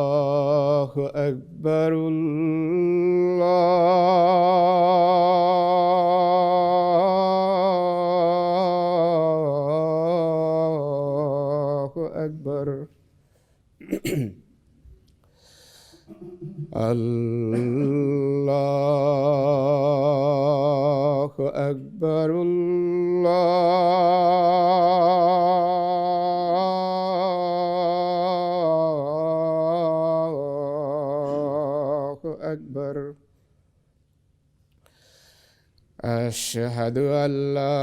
الله أكبر الله أكبر الله أكبر الله أكبر أشهد أن لا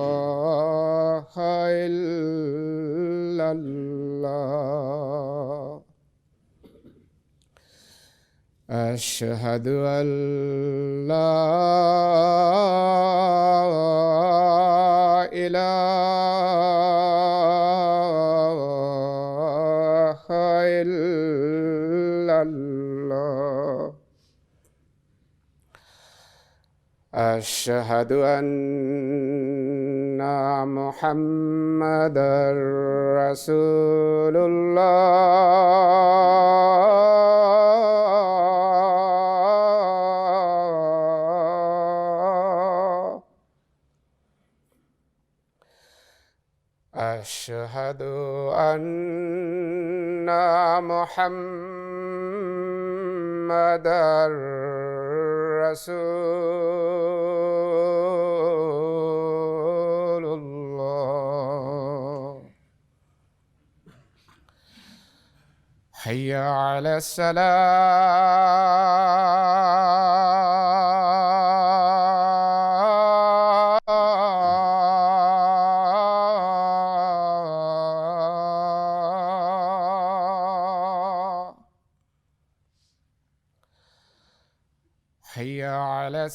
إله إلا الله أشهد أن لا إله إلا الله أشهد أن محمدًا رسول الله أشهد أن محمدًا رسول الله حي على الصلاة حي على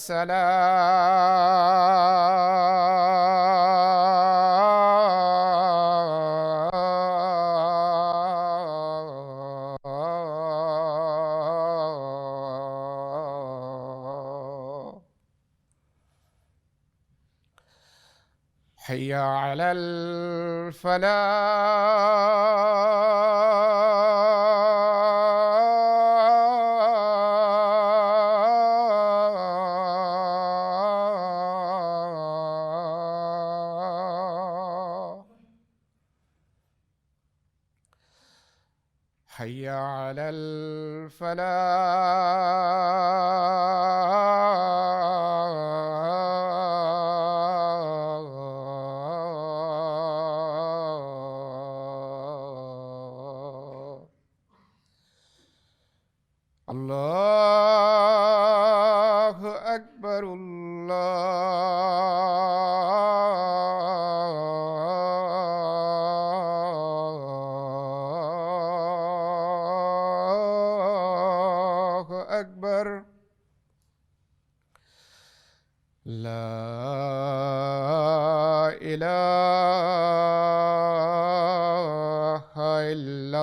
السلام حي على الفلاح حي على الفلاح الله أكبر الله أكبر لا إله إلا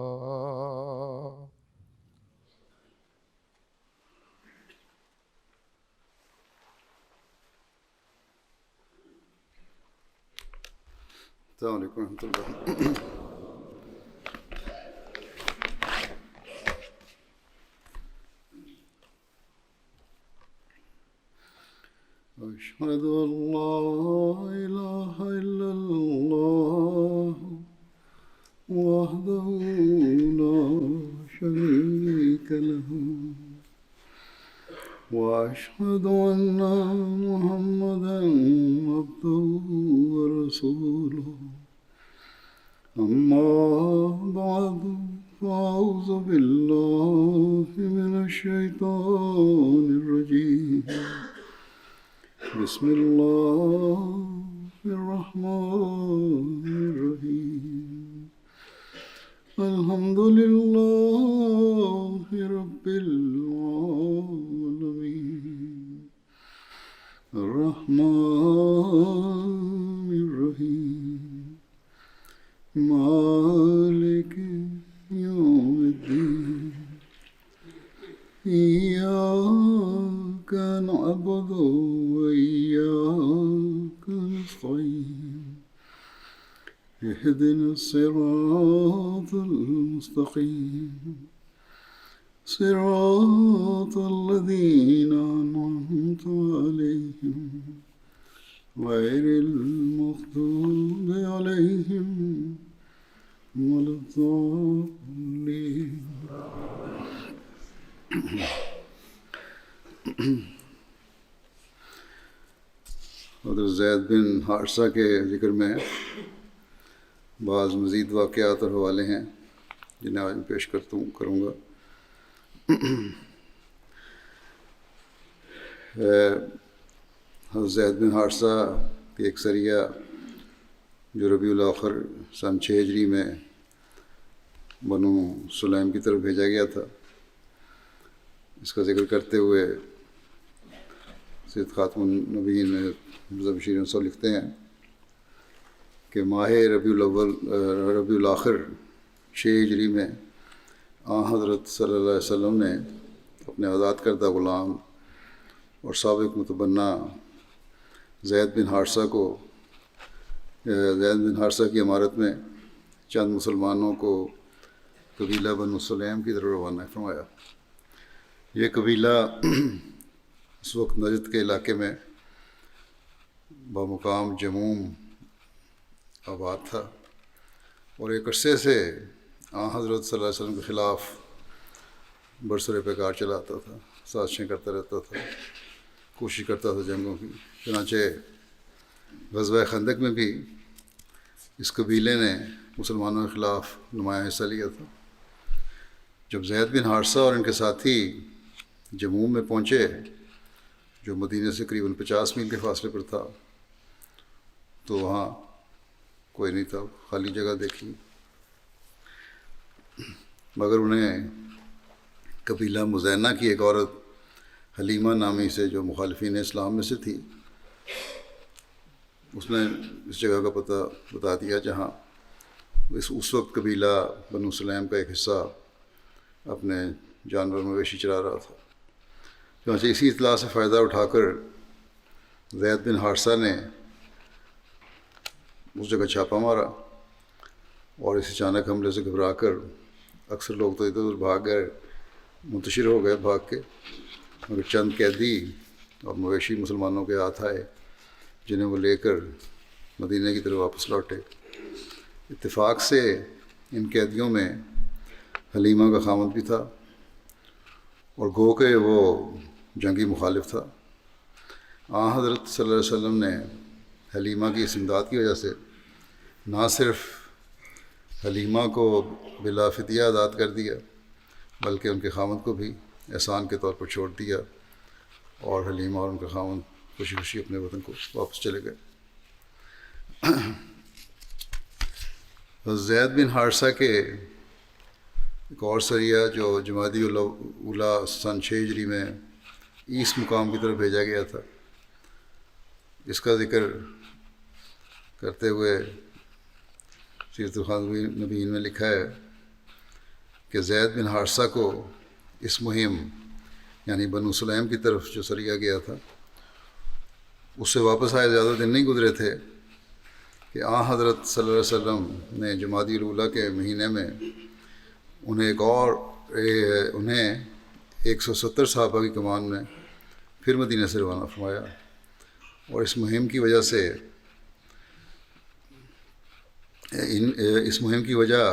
الله السلام عليكم ورحمة الله. أشهد أن لا إله إلا الله وحده لا شريك له وأشهد أن محمدًا عبده ورسوله أما بعد فأعوذ بالله من الشيطان الرجيم بسم الله الرحمن الرحيم الحمد لله رب العالمين الرحمن الرحيم مالك يوم المستقيم اهدنا الصراط المستقيم صراط الذين أنعمت عليهم غير المغضوب عليهم ولا الضالين. حضرت زید بن حارثہ کے ذکر میں بعض مزید واقعات اور حوالے ہیں جنہیں آج میں پیش کروں گا. حضرت زید بن حارثہ کی ایک سریہ جو ربیع الاخر سن 6 ہجری میں بنو سلیم کی طرف بھیجا گیا تھا، اس کا ذکر کرتے ہوئے سید خاتم النبیین مرزا بشیر صاحب لکھتے ہیں کہ ماہ ربیع الاخر 6 ہجری میں حضرت صلی اللہ علیہ وسلم نے اپنے آزاد کردہ غلام اور سابق متبنہ زید بن حارثہ کی عمارت میں چند مسلمانوں کو قبیلہ بنو سلیم کی طرف روانہ فرمایا. یہ قبیلہ اس وقت نجد کے علاقے میں بمقام جموم آباد تھا اور ایک عرصے سے حضرت صلی اللہ علیہ وسلم کے خلاف برسر پیکار چلاتا تھا، سازشیں کرتا رہتا تھا، کوشش کرتا تھا جنگوں کی. چنانچہ غزوہ خندق میں بھی اس قبیلے نے مسلمانوں کے خلاف نمایاں حصہ لیا تھا. جب زید بن حارثہ اور ان کے ساتھی جموم میں پہنچے جو مدینہ سے قریباً 50 میل کے فاصلے پر تھا تو وہاں کوئی نہیں تھا، خالی جگہ دیکھی، مگر انہیں قبیلہ مزینہ کی ایک عورت حلیمہ نامی سے جو مخالفین اسلام میں سے تھی، اس نے اس جگہ کا پتہ بتا دیا جہاں اس وقت قبیلہ بنو سلیم کا ایک حصہ اپنے جانور مویشی چرا رہا تھا. چنانچہ اسی اطلاع سے فائدہ اٹھا کر زید بن حارثہ نے اس جگہ چھاپہ مارا اور اس اچانک حملے سے گھبرا کر اکثر لوگ تو ادھر ادھر بھاگ گئے، منتشر ہو گئے بھاگ کے، مگر چند قیدی اور مویشی مسلمانوں کے ہاتھ آئے جنہیں وہ لے کر مدینہ کی طرف واپس لوٹے. اتفاق سے ان قیدیوں میں حلیمہ کا خامد بھی تھا اور گو کہ وہ جنگی مخالف تھا. حضرت صلی اللہ علیہ وسلم نے حلیمہ کی اس امداد کی وجہ سے نہ صرف حلیمہ کو بلا فدیہ آزاد کر دیا بلکہ ان کے خامد کو بھی احسان کے طور پر چھوڑ دیا اور حلیمہ اور ان کا خامد خوشی خوشی اپنے وطن کو واپس چلے گئے. زید بن حارثہ کے ایک اور سریہ جو جمادی الاولیٰ سن 6 ہجری میں ایس مقام کی طرف بھیجا گیا تھا، اس کا ذکر کرتے ہوئے سیرت خاتم النبیین میں لکھا ہے کہ زید بن حارثہ کو اس مہم یعنی بنو سلیم کی طرف جو سریہ گیا تھا اس سے واپس آئے زیادہ دن نہیں گزرے تھے کہ حضرت صلی اللہ علیہ وسلم نے جمادی الاولیٰ کے مہینے میں انہیں 170 صحابہ کی کمان میں پھر مدینہ سے روانہ فرمایا. اور اس مہم کی وجہ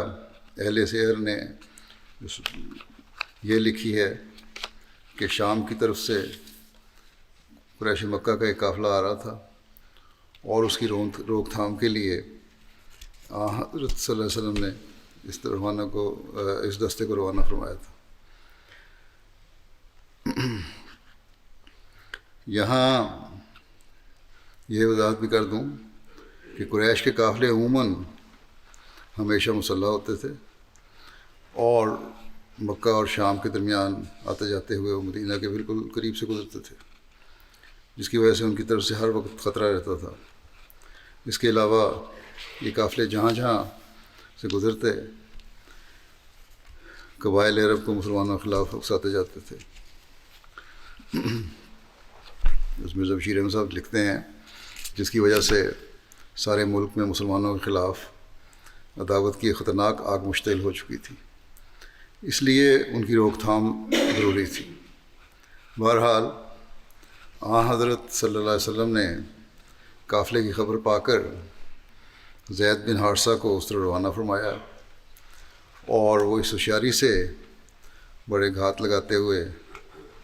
اہل سیر نے یہ لکھی ہے کہ شام کی طرف سے قریش مکہ کا ایک قافلہ آ رہا تھا اور اس کی روک تھام کے لیے حضرت صلی اللہ علیہ وسلم نے اس دستے کو روانہ فرمایا تھا. یہاں یہ وضاحت بھی کر دوں کہ قریش کے قافلے عموماً ہمیشہ مسلح ہوتے تھے اور مکہ اور شام کے درمیان آتے جاتے ہوئے وہ مدینہ کے بالکل قریب سے گزرتے تھے، جس کی وجہ سے ان کی طرف سے ہر وقت خطرہ رہتا تھا. اس کے علاوہ یہ قافلے جہاں جہاں سے گزرتے قبائل عرب کو مسلمانوں کے خلاف اکساتے جاتے تھے. اس مرزا بشیر احمد صاحب لکھتے ہیں جس کی وجہ سے سارے ملک میں مسلمانوں کے خلاف عداوت کی خطرناک آگ مشتعل ہو چکی تھی، اس لیے ان کی روک تھام ضروری تھی۔ بہرحال حضرت صلی اللہ علیہ وسلم نے قافلے کی خبر پا کر زید بن حارثہ کو اس طرح روانہ فرمایا، اور وہ اس ہوشیاری سے بڑے گھات لگاتے ہوئے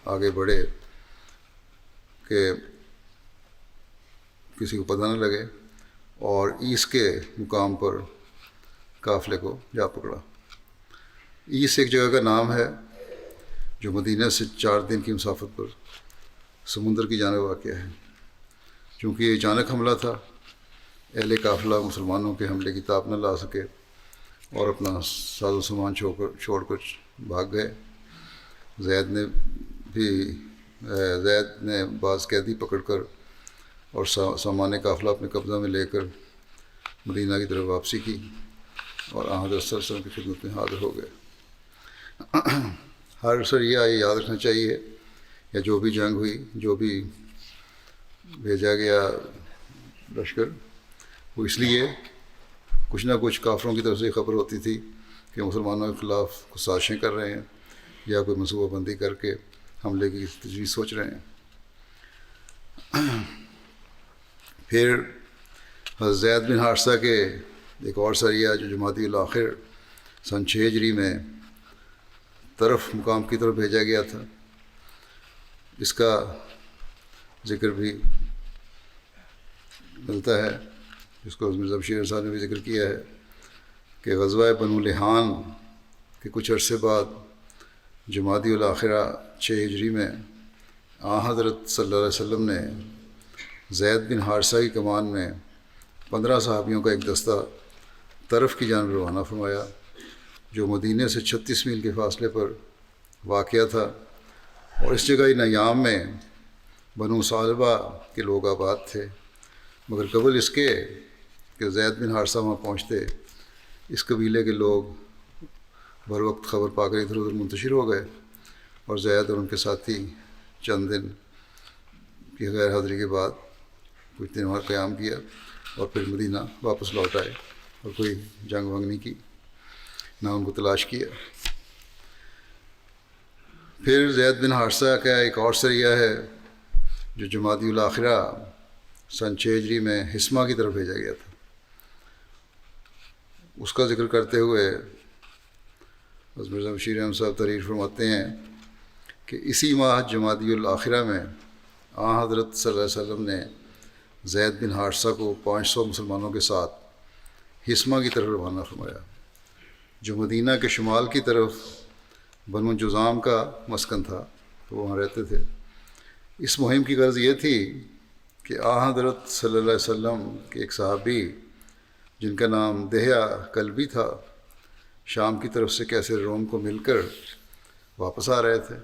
آگے بڑھے کہ کسی کو پتہ نہ لگے، اور ایس کے مقام پر قافلے کو جا پکڑا۔ ایس ایک جگہ کا نام ہے جو مدینہ سے 4 دن کی مسافت پر سمندر کی جانب واقع ہے۔ چونکہ یہ اچانک حملہ تھا، اہل قافلہ مسلمانوں کے حملے کی تاب نہ لا سکے اور اپنا ساز و سامان چھوڑ کر بھاگ گئے۔ زید نے بعض قیدی پکڑ کر اور سامان قافلہ اپنے قبضہ میں لے کر مدینہ کی طرف واپسی کی، اور حضرت صلی اللہ علیہ وسلم کی خدمت میں حاضر ہو گئے۔ ہر سریہ یہ یاد رکھنا چاہیے، یا جو بھی جنگ ہوئی، جو بھی بھیجا گیا لشکر، وہ اس لیے کچھ نہ کچھ کافروں کی طرف سے خبر ہوتی تھی کہ مسلمانوں کے خلاف کچھ سازشیں کر رہے ہیں، یا کوئی منصوبہ بندی کر کے حملے کی تجویز سوچ رہے ہیں۔ پھر حضرت زید بن حارثہ کے ایک اور سریہ جو جمادی الاخر سن 6 ہجری میں طرف مقام کی طرف بھیجا گیا تھا، اس کا ذکر بھی ملتا ہے، جس کو مرزا بشیر صاحب نے بھی ذکر کیا ہے کہ غزوہ بنو لحان کے کچھ عرصے بعد جمادی الاخرہ 6 ہجری میں حضرت صلی اللہ علیہ وسلم نے زید بن حارثہ کی کمان میں 15 صحابیوں کا ایک دستہ طرف کی جانب روانہ فرمایا، جو مدینے سے 36 میل کے فاصلے پر واقع تھا، اور اس جگہ نیام میں بنو ثعلبہ کے لوگ آباد تھے، مگر قبل اس کے کہ زید بن حارثہ وہاں پہنچتے، اس قبیلے کے لوگ بر وقت خبر پا کر ادھر ادھر منتشر ہو گئے، اور زید اور ان کے ساتھی چند دن کی غیر حاضری کے بعد کچھ دن وہاں قیام کیا، اور پھر مدینہ واپس لوٹ آئے، اور کوئی جنگ ونگ نہیں کی، نہ ان کو تلاش کیا۔ پھر زید بن حارثہ کا ایک اور سریہ ہے جو جمادی الاخرہ سن 6 ہجری میں حسمہ کی طرف بھیجا گیا تھا۔ اس کا ذکر کرتے ہوئے حضرت مرزا بشیر احمد صاحب تحریر فرماتے ہیں کہ اسی ماہ جمادی الاخرہ میں حضرت صلی اللہ علیہ وسلم نے زید بن حارثہ کو 500 مسلمانوں کے ساتھ حسمہ کی طرف روانہ فرمایا، جو مدینہ کے شمال کی طرف بنو جذام کا مسکن تھا، تو وہاں رہتے تھے۔ اس مہم کی غرض یہ تھی کہ حضرت صلی اللہ علیہ وسلم کے ایک صحابی جن کا نام دہیا کلبی تھا، شام کی طرف سے کیسر روم کو مل کر واپس آ رہے تھے،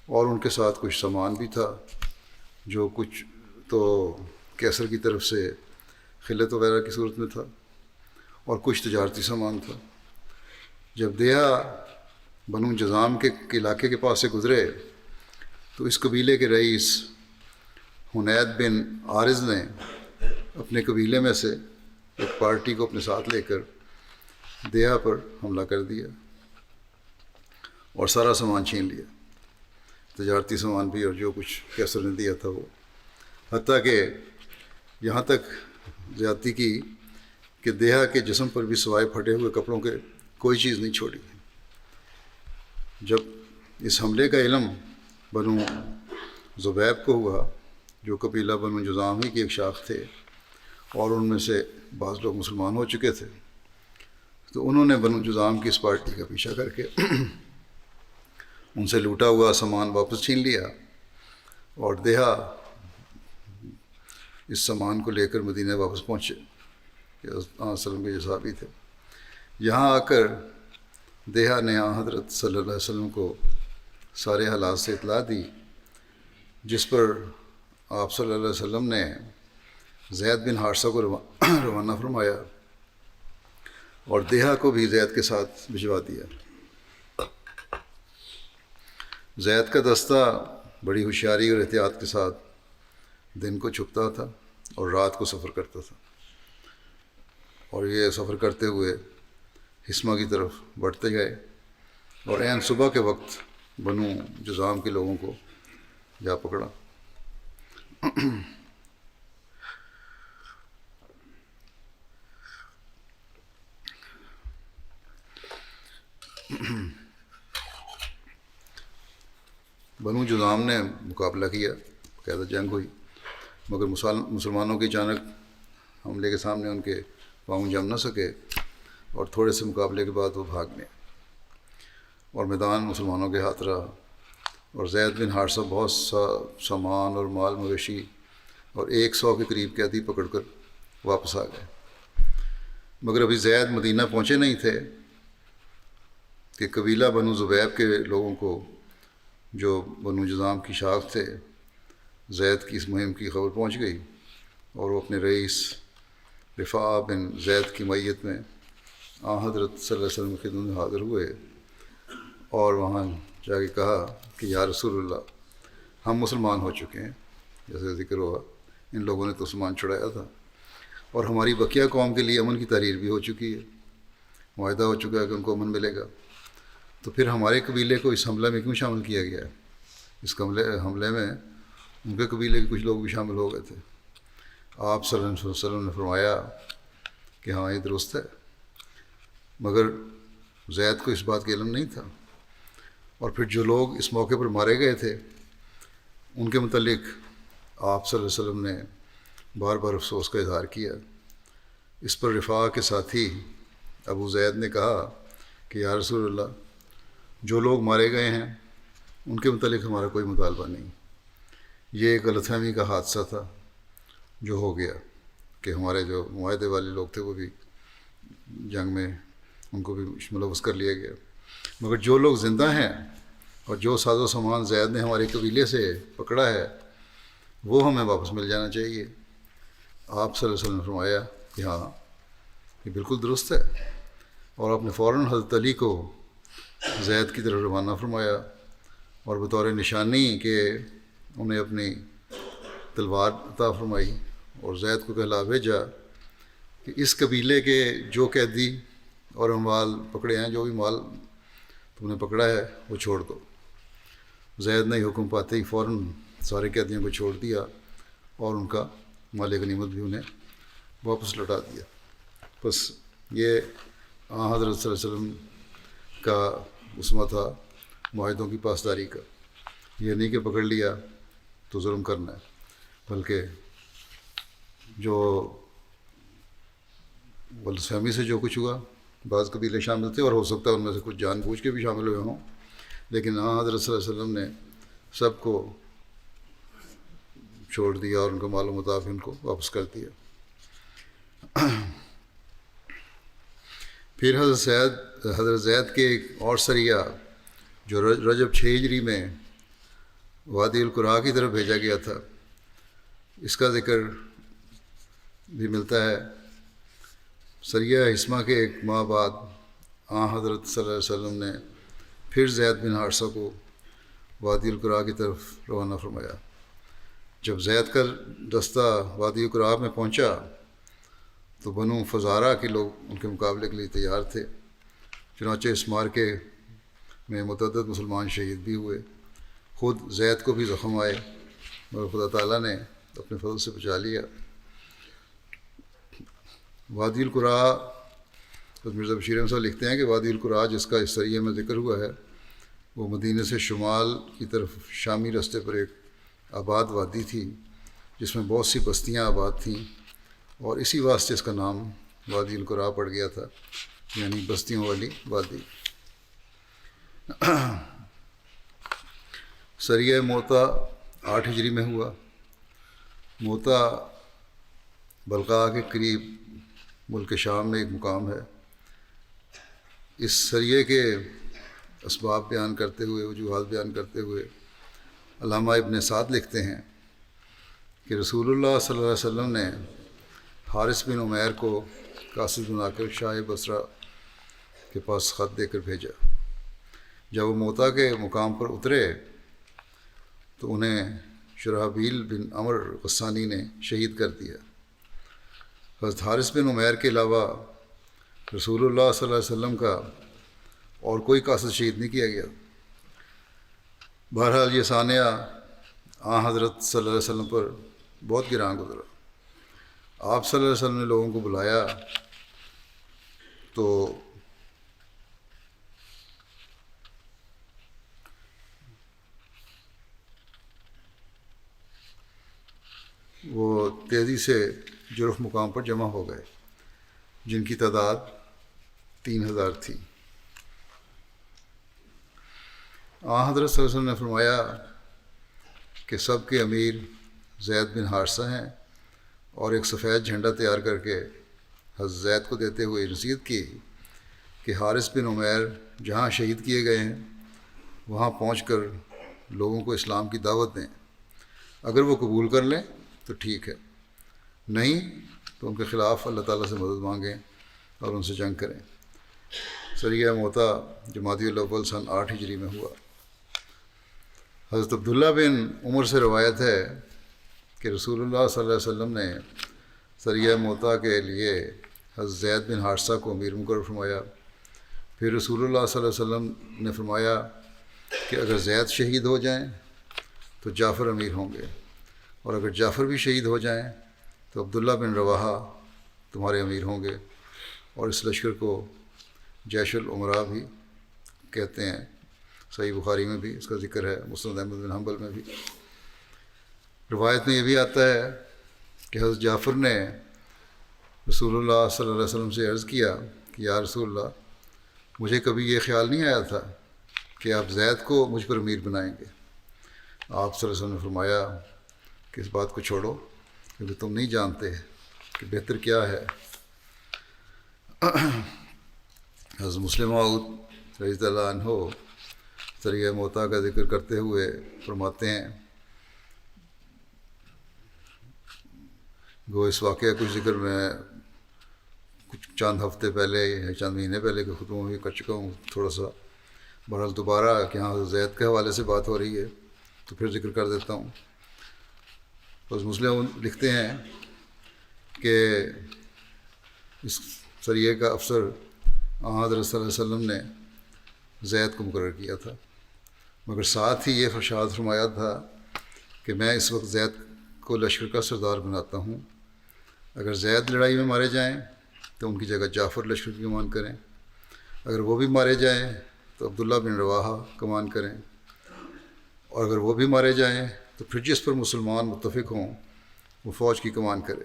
اور ان کے ساتھ کچھ سامان بھی تھا، جو کچھ تو کیسر کی طرف سے خلت وغیرہ کی صورت میں تھا، اور کچھ تجارتی سامان تھا۔ جب دہیا بنو جذام کے علاقے کے پاس سے گزرے تو اس قبیلے کے رئیس حنید بن عارض نے اپنے قبیلے میں سے ایک پارٹی کو اپنے ساتھ لے کر دہیا پر حملہ کر دیا اور سارا سامان چھین لیا، تجارتی سامان بھی اور جو کچھ کیسر نے دیا تھا وہ، حتیٰ کہ یہاں تک زیادتی کی کہ دہیا کے جسم پر بھی سوائے پھٹے ہوئے کپڑوں کے کوئی چیز نہیں چھوڑی۔ جب اس حملے کا علم بنو زبیب کو ہوا، جو قبیلہ بنو جذام ہی کی ایک شاخ تھے، اور ان میں سے بعض لوگ مسلمان ہو چکے تھے، تو انہوں نے بنو جذام کی اس پارٹی کا پیچھا کر کے ان سے لوٹا ہوا سامان واپس چھین لیا، اور دہیا اس سامان کو لے کر مدینہ واپس پہنچے، کہ وسلم کے جو صحابی تھے۔ یہاں آ کر دہیا نے حضرت صلی اللہ علیہ وسلم کو سارے حالات سے اطلاع دی، جس پر آپ صلی اللہ علیہ وسلم نے زید بن حارثہ کو روانہ فرمایا، اور دہیا کو بھی زید کے ساتھ بھجوا دیا۔ زید کا دستہ بڑی ہوشیاری اور احتیاط کے ساتھ دن کو چھپتا تھا اور رات کو سفر کرتا تھا۔ اور یہ سفر کرتے ہوئے حسمہ کی طرف بڑھتے گئے اور عین صبح کے وقت بنو جذام کے لوگوں کو جا پکڑا۔ بنو جذام نے مقابلہ کیا، باقاعدہ جنگ ہوئی، مگر مسلمانوں کے اچانک حملے کے سامنے ان کے پاؤں جم نہ سکے اور تھوڑے سے مقابلے کے بعد وہ بھاگ گئے اور میدان مسلمانوں کے ہاتھ رہا، اور زید بن حارثہ بہت سا سامان اور مال مویشی اور 100 کے قریب قیدی پکڑ کر واپس آ گئے۔ مگر ابھی زید مدینہ پہنچے نہیں تھے کہ قبیلہ بنو زبیب کے لوگوں کو، جو بنو جذام کی شاخ تھے، زید کی اس مہم کی خبر پہنچ گئی، اور وہ اپنے رئیس رفاع بن زید کی معیت میں حضرت صلی اللہ علیہ وسلم کی خدمت میں حاضر ہوئے اور وہاں جا کے کہا کہ یا رسول اللہ، ہم مسلمان ہو چکے ہیں، جیسے ذکر ہوا ان لوگوں نے تو سامان چھڑایا تھا، اور ہماری بقیہ قوم کے لیے امن کی تحریر بھی ہو چکی ہے، معاہدہ ہو چکا ہے کہ ان کو امن ملے گا، تو پھر ہمارے قبیلے کو اس حملے میں کیوں شامل کیا گیا ہے؟ اس حملے میں ان کے قبیلے کے کچھ لوگ بھی شامل ہو گئے تھے۔ آپ صلی اللہ علیہ وسلم نے فرمایا کہ ہاں یہ درست ہے، مگر زید کو اس بات کا علم نہیں تھا، اور پھر جو لوگ اس موقع پر مارے گئے تھے ان کے متعلق آپ صلی اللہ علیہ وسلم نے بار بار افسوس کا اظہار کیا۔ اس پر رفاع کے ساتھی ابو زید نے کہا کہ یا رسول اللہ، جو لوگ مارے گئے ہیں ان کے متعلق ہمارا کوئی مطالبہ نہیں، یہ ایک غلط فہمی کا حادثہ تھا جو ہو گیا کہ ہمارے جو معاہدے والے لوگ تھے وہ بھی جنگ میں ان کو بھی ملوث کر لیا گیا، مگر جو لوگ زندہ ہیں اور جو ساز و سامان زید نے ہمارے قبیلے سے پکڑا ہے وہ ہمیں واپس مل جانا چاہیے۔ آپ صلی اللہ علیہ وسلم نے فرمایا کہ ہاں یہ بالکل درست ہے، اور آپ نے فوراً حضرت علی کو زید کی طرف روانہ فرمایا اور بطور نشانی کہ انہیں اپنی تلوار عطا فرمائی، اور زید کو کہلا بھیجا کہ اس قبیلے کے جو قیدی اور اموال پکڑے ہیں، جو بھی مال تم نے پکڑا ہے وہ چھوڑ دو۔ زید نے حکم پاتے ہی فوراً سارے قیدیوں کو چھوڑ دیا اور ان کا مال غنیمت بھی انہیں واپس لوٹا دیا۔ بس یہ حضرت صلی اللہ علیہ وسلم کا اسمہ تھا معاہدوں کی پاسداری کا، یہ نہیں کہ پکڑ لیا تو ظلم کرنا ہے، بلکہ جو غلط فہمی سے جو کچھ ہوا، بعض قبیلے شامل تھے اور ہو سکتا ہے ان میں سے کچھ جان بوجھ کے بھی شامل ہوئے ہوں، لیکن حضرت صلی اللہ علیہ وسلم نے سب کو چھوڑ دیا اور ان کا مال و متاع ان کو واپس کر دیا۔ پھر حضرت زید کے ایک اور سریہ جو رجب 6 ہجری میں وادی القرا کی طرف بھیجا گیا تھا، اس کا ذکر بھی ملتا ہے۔ سریہ حسمہ کے ایک ماہ بعد حضرت صلی اللہ علیہ وسلم نے پھر زید بن حارثہ کو وادی القرا کی طرف روانہ فرمایا۔ جب زید کا دستہ وادی القرا میں پہنچا تو بنو فزارہ کے لوگ ان کے مقابلے کے لیے تیار تھے، چنانچہ اس معرکے میں متعدد مسلمان شہید بھی ہوئے، خود زید کو بھی زخم آئے مگر خدا تعالیٰ نے اپنے فضل سے بچا لیا۔ وادی القرا، مرزا بشیر احمد صاحب لکھتے ہیں کہ وادی القرا جس کا اس سریے میں ذکر ہوا ہے وہ مدینہ سے شمال کی طرف شامی راستے پر ایک آباد وادی تھی جس میں بہت سی بستیاں آباد تھیں، اور اسی واسطے اس کا نام وادی القرا پڑ گیا تھا، یعنی بستیوں والی وادی۔ سریہ موتا 8 ہجری میں ہوا۔ موتا بلقاء کے قریب ملک شام میں ایک مقام ہے۔ اس سریے کے اسباب بیان کرتے ہوئے، وجوہات بیان کرتے ہوئے علامہ ابن سعد لکھتے ہیں کہ رسول اللہ صلی اللہ علیہ وسلم نے حارث بن عمیر کو قاصد بنا کر شاہ بصرہ کے پاس خط دے کر بھیجا۔ جب وہ موتا کے مقام پر اترے تو انہیں شرحبیل بن عمر غسانی نے شہید کر دیا۔ حضرت حارث بن عمیر کے علاوہ رسول اللہ صلی اللہ علیہ وسلم کا اور کوئی قاصد شہید نہیں کیا گیا۔ بہرحال یہ سانحہ حضرت صلی اللہ علیہ وسلم پر بہت گراں گزرا۔ آپ صلی اللہ علیہ وسلم نے لوگوں کو بلایا تو وہ تیزی سے جرف مقام پر جمع ہو گئے، جن کی تعداد 3000 تھی۔ حضرت صلی اللہ علیہ وسلم نے فرمایا کہ سب کے امیر زید بن حارثہ ہیں، اور ایک سفید جھنڈا تیار کر کے حضرت زید کو دیتے ہوئے نصیحت کی کہ حارث بن عمیر جہاں شہید کیے گئے ہیں وہاں پہنچ کر لوگوں کو اسلام کی دعوت دیں، اگر وہ قبول کر لیں تو ٹھیک ہے، نہیں تو ان کے خلاف اللہ تعالیٰ سے مدد مانگیں اور ان سے جنگ کریں۔ سریہ موتا جمادی الاول سن 8 ہجری میں ہوا۔ حضرت عبداللہ بن عمر سے روایت ہے کہ رسول اللہ صلی اللہ علیہ وسلم نے سریہ موتا کے لیے حضرت زید بن حارثہ کو امیر مقرر فرمایا۔ پھر رسول اللہ صلی اللہ علیہ وسلم نے فرمایا کہ اگر زید شہید ہو جائیں تو جعفر امیر ہوں گے، اور اگر جعفر بھی شہید ہو جائیں تو عبداللہ بن رواحہ تمہارے امیر ہوں گے، اور اس لشکر کو جیش العمراء بھی کہتے ہیں۔ صحیح بخاری میں بھی اس کا ذکر ہے، مسند احمد بن حنبل میں بھی۔ روایت میں یہ بھی آتا ہے کہ حضرت جعفر نے رسول اللہ صلی اللہ علیہ وسلم سے عرض کیا کہ یا رسول اللہ، مجھے کبھی یہ خیال نہیں آیا تھا کہ آپ زید کو مجھ پر امیر بنائیں گے۔ آپ صلی اللہ علیہ وسلم نے فرمایا کہ اس بات کو چھوڑو، کیونکہ تم نہیں جانتے کہ بہتر کیا ہے۔ حضرت مسلم موعود رضی اللہ عنہ سریہ موتا کا ذکر کرتے ہوئے فرماتے ہیں، گو اس واقعہ کچھ ذکر میں کچھ چند ہفتے پہلے یا چند مہینے پہلے کے خطبوں میں بھی کر چکا ہوں تھوڑا سا، بہرحال دوبارہ کہ ہاں زید کے حوالے سے بات ہو رہی ہے تو پھر ذکر کر دیتا ہوں۔ بس مسلم لکھتے ہیں کہ اس سریے کا افسر حضرت صلی اللہ علیہ وسلم نے زید کو مقرر کیا تھا، مگر ساتھ ہی یہ ارشاد فرمایا تھا کہ میں اس وقت زید کو لشکر کا سردار بناتا ہوں، اگر زید لڑائی میں مارے جائیں تو ان کی جگہ جعفر لشکر کی کمان کریں، اگر وہ بھی مارے جائیں تو عبداللہ بن رواحہ کمان کریں، اور اگر وہ بھی مارے جائیں تو پھر جس پر مسلمان متفق ہوں وہ فوج کی کمان کرے۔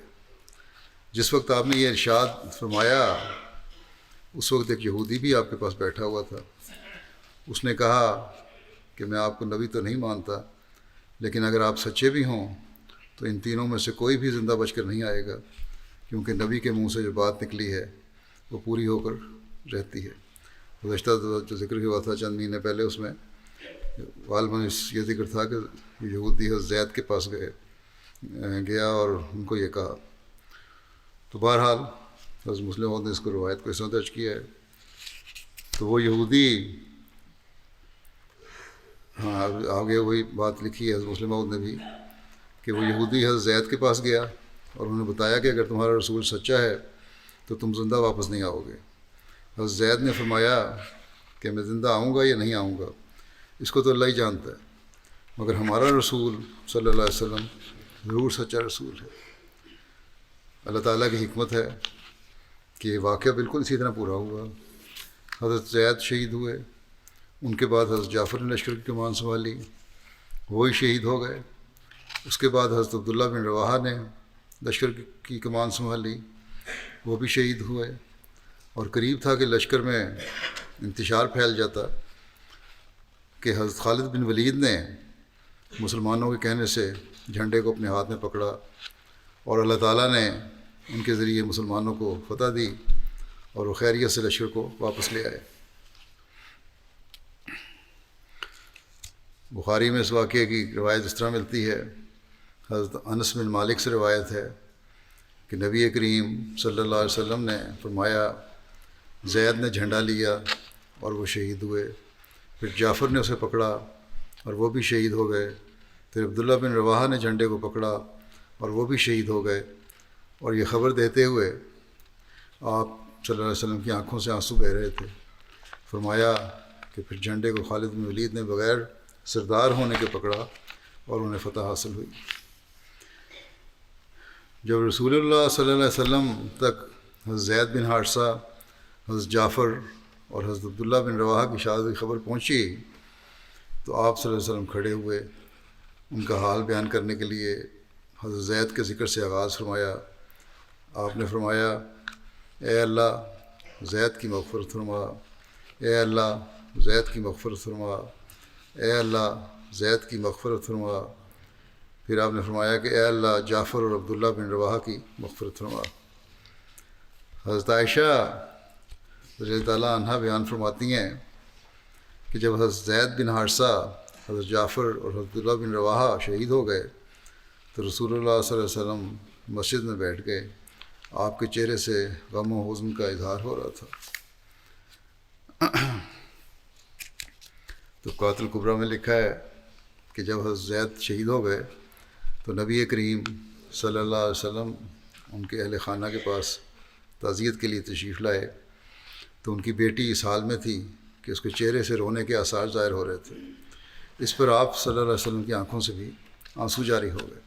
جس وقت آپ نے یہ ارشاد فرمایا اس وقت ایک یہودی بھی آپ کے پاس بیٹھا ہوا تھا۔ اس نے کہا کہ میں آپ کو نبی تو نہیں مانتا، لیکن اگر آپ سچے بھی ہوں تو ان تینوں میں سے کوئی بھی زندہ بچ کر نہیں آئے گا، کیونکہ نبی کے منہ سے جو بات نکلی ہے وہ پوری ہو کر رہتی ہے۔ گزشتہ جو ذکر ہوا تھا چند مہینے پہلے، اس میں غالباً یہ ذکر تھا کہ یہودی حضرت زید کے پاس گیا اور ان کو یہ کہا۔ تو بہرحال حضرت مسلم نے اس کو روایت کو اس طرح درج کیا ہے۔ تو وہ یہودی، ہاں آگے وہی بات لکھی ہے حضرت مسلم نے بھی، کہ وہ یہودی حضرت زید کے پاس گیا اور انہوں نے بتایا کہ اگر تمہارا رسول سچا ہے تو تم زندہ واپس نہیں آؤ گے۔ حضرت زید نے فرمایا کہ میں زندہ آؤں گا یا نہیں آؤں گا اس کو تو اللہ ہی جانتا ہے، مگر ہمارا رسول صلی اللہ علیہ وسلم ضرور سچا رسول ہے۔ اللہ تعالیٰ کی حکمت ہے کہ یہ واقعہ بالکل اسی طرح پورا ہوا۔ حضرت زید شہید ہوئے، ان کے بعد حضرت جعفر نے لشکر کی کمان سنبھالی، وہی شہید ہو گئے۔ اس کے بعد حضرت عبداللہ بن رواحہ نے لشکر کی کمان سنبھالی، وہ بھی شہید ہوئے، اور قریب تھا کہ لشکر میں انتشار پھیل جاتا کہ حضرت خالد بن ولید نے مسلمانوں کے کہنے سے جھنڈے کو اپنے ہاتھ میں پکڑا، اور اللہ تعالیٰ نے ان کے ذریعے مسلمانوں کو فتح دی اور وہ خیریت سے لشکر کو واپس لے آئے۔ بخاری میں اس واقعے کی روایت اس طرح ملتی ہے، حضرت انس بن مالک سے روایت ہے کہ نبی کریم صلی اللہ علیہ وسلم نے فرمایا زید نے جھنڈا لیا اور وہ شہید ہوئے، پھر جعفر نے اسے پکڑا اور وہ بھی شہید ہو گئے، پھر عبداللہ بن رواحہ نے جھنڈے کو پکڑا اور وہ بھی شہید ہو گئے، اور یہ خبر دیتے ہوئے آپ صلی اللہ علیہ وسلم کی آنکھوں سے آنسو بہہ رہے تھے۔ فرمایا کہ پھر جھنڈے کو خالد بن ولید نے بغیر سردار ہونے کے پکڑا اور انہیں فتح حاصل ہوئی۔ جب رسول اللہ صلی اللہ علیہ وسلم تک حضرت زید بن حارثہ، حضرت جعفر اور حضرت عبداللہ بن رواحہ کی شہادت کی خبر پہنچی تو آپ صلی اللہ علیہ وسلم کھڑے ہوئے، ان کا حال بیان کرنے کے لیے حضرت زید کے ذکر سے آغاز فرمایا۔ آپ نے فرمایا، اے اللہ زید کی مغفرت فرما، اے اللہ زید کی مغفرت فرما، اے اللہ زید کی مغفرت فرما۔ پھر آپ نے فرمایا کہ اے اللہ جعفر اور عبداللہ بن رواحہ کی مغفرت فرما۔ حضرت عائشہ رضی اللہ تعالیٰ عنہا بیان فرماتی ہیں کہ جب حضرت زید بن حارثہ، حضرت جعفر اور حضرت عبداللہ بن رواحہ شہید ہو گئے تو رسول اللہ صلی اللہ علیہ وسلم مسجد میں بیٹھ گئے۔ آپ کے چہرے سے غم و حزن کا اظہار ہو رہا تھا۔ تو قاتل کبریٰ میں لکھا ہے کہ جب حضرت زید شہید ہو گئے تو نبی کریم صلی اللہ علیہ وسلم ان کے اہل خانہ کے پاس تعزیت کے لیے تشریف لائے تو ان کی بیٹی اس حال میں تھی کہ اس کے چہرے سے رونے کے آثار ظاہر ہو رہے تھے۔ اس پر آپ صلی اللہ علیہ وسلم کی آنکھوں سے بھی آنسو جاری ہو گئے۔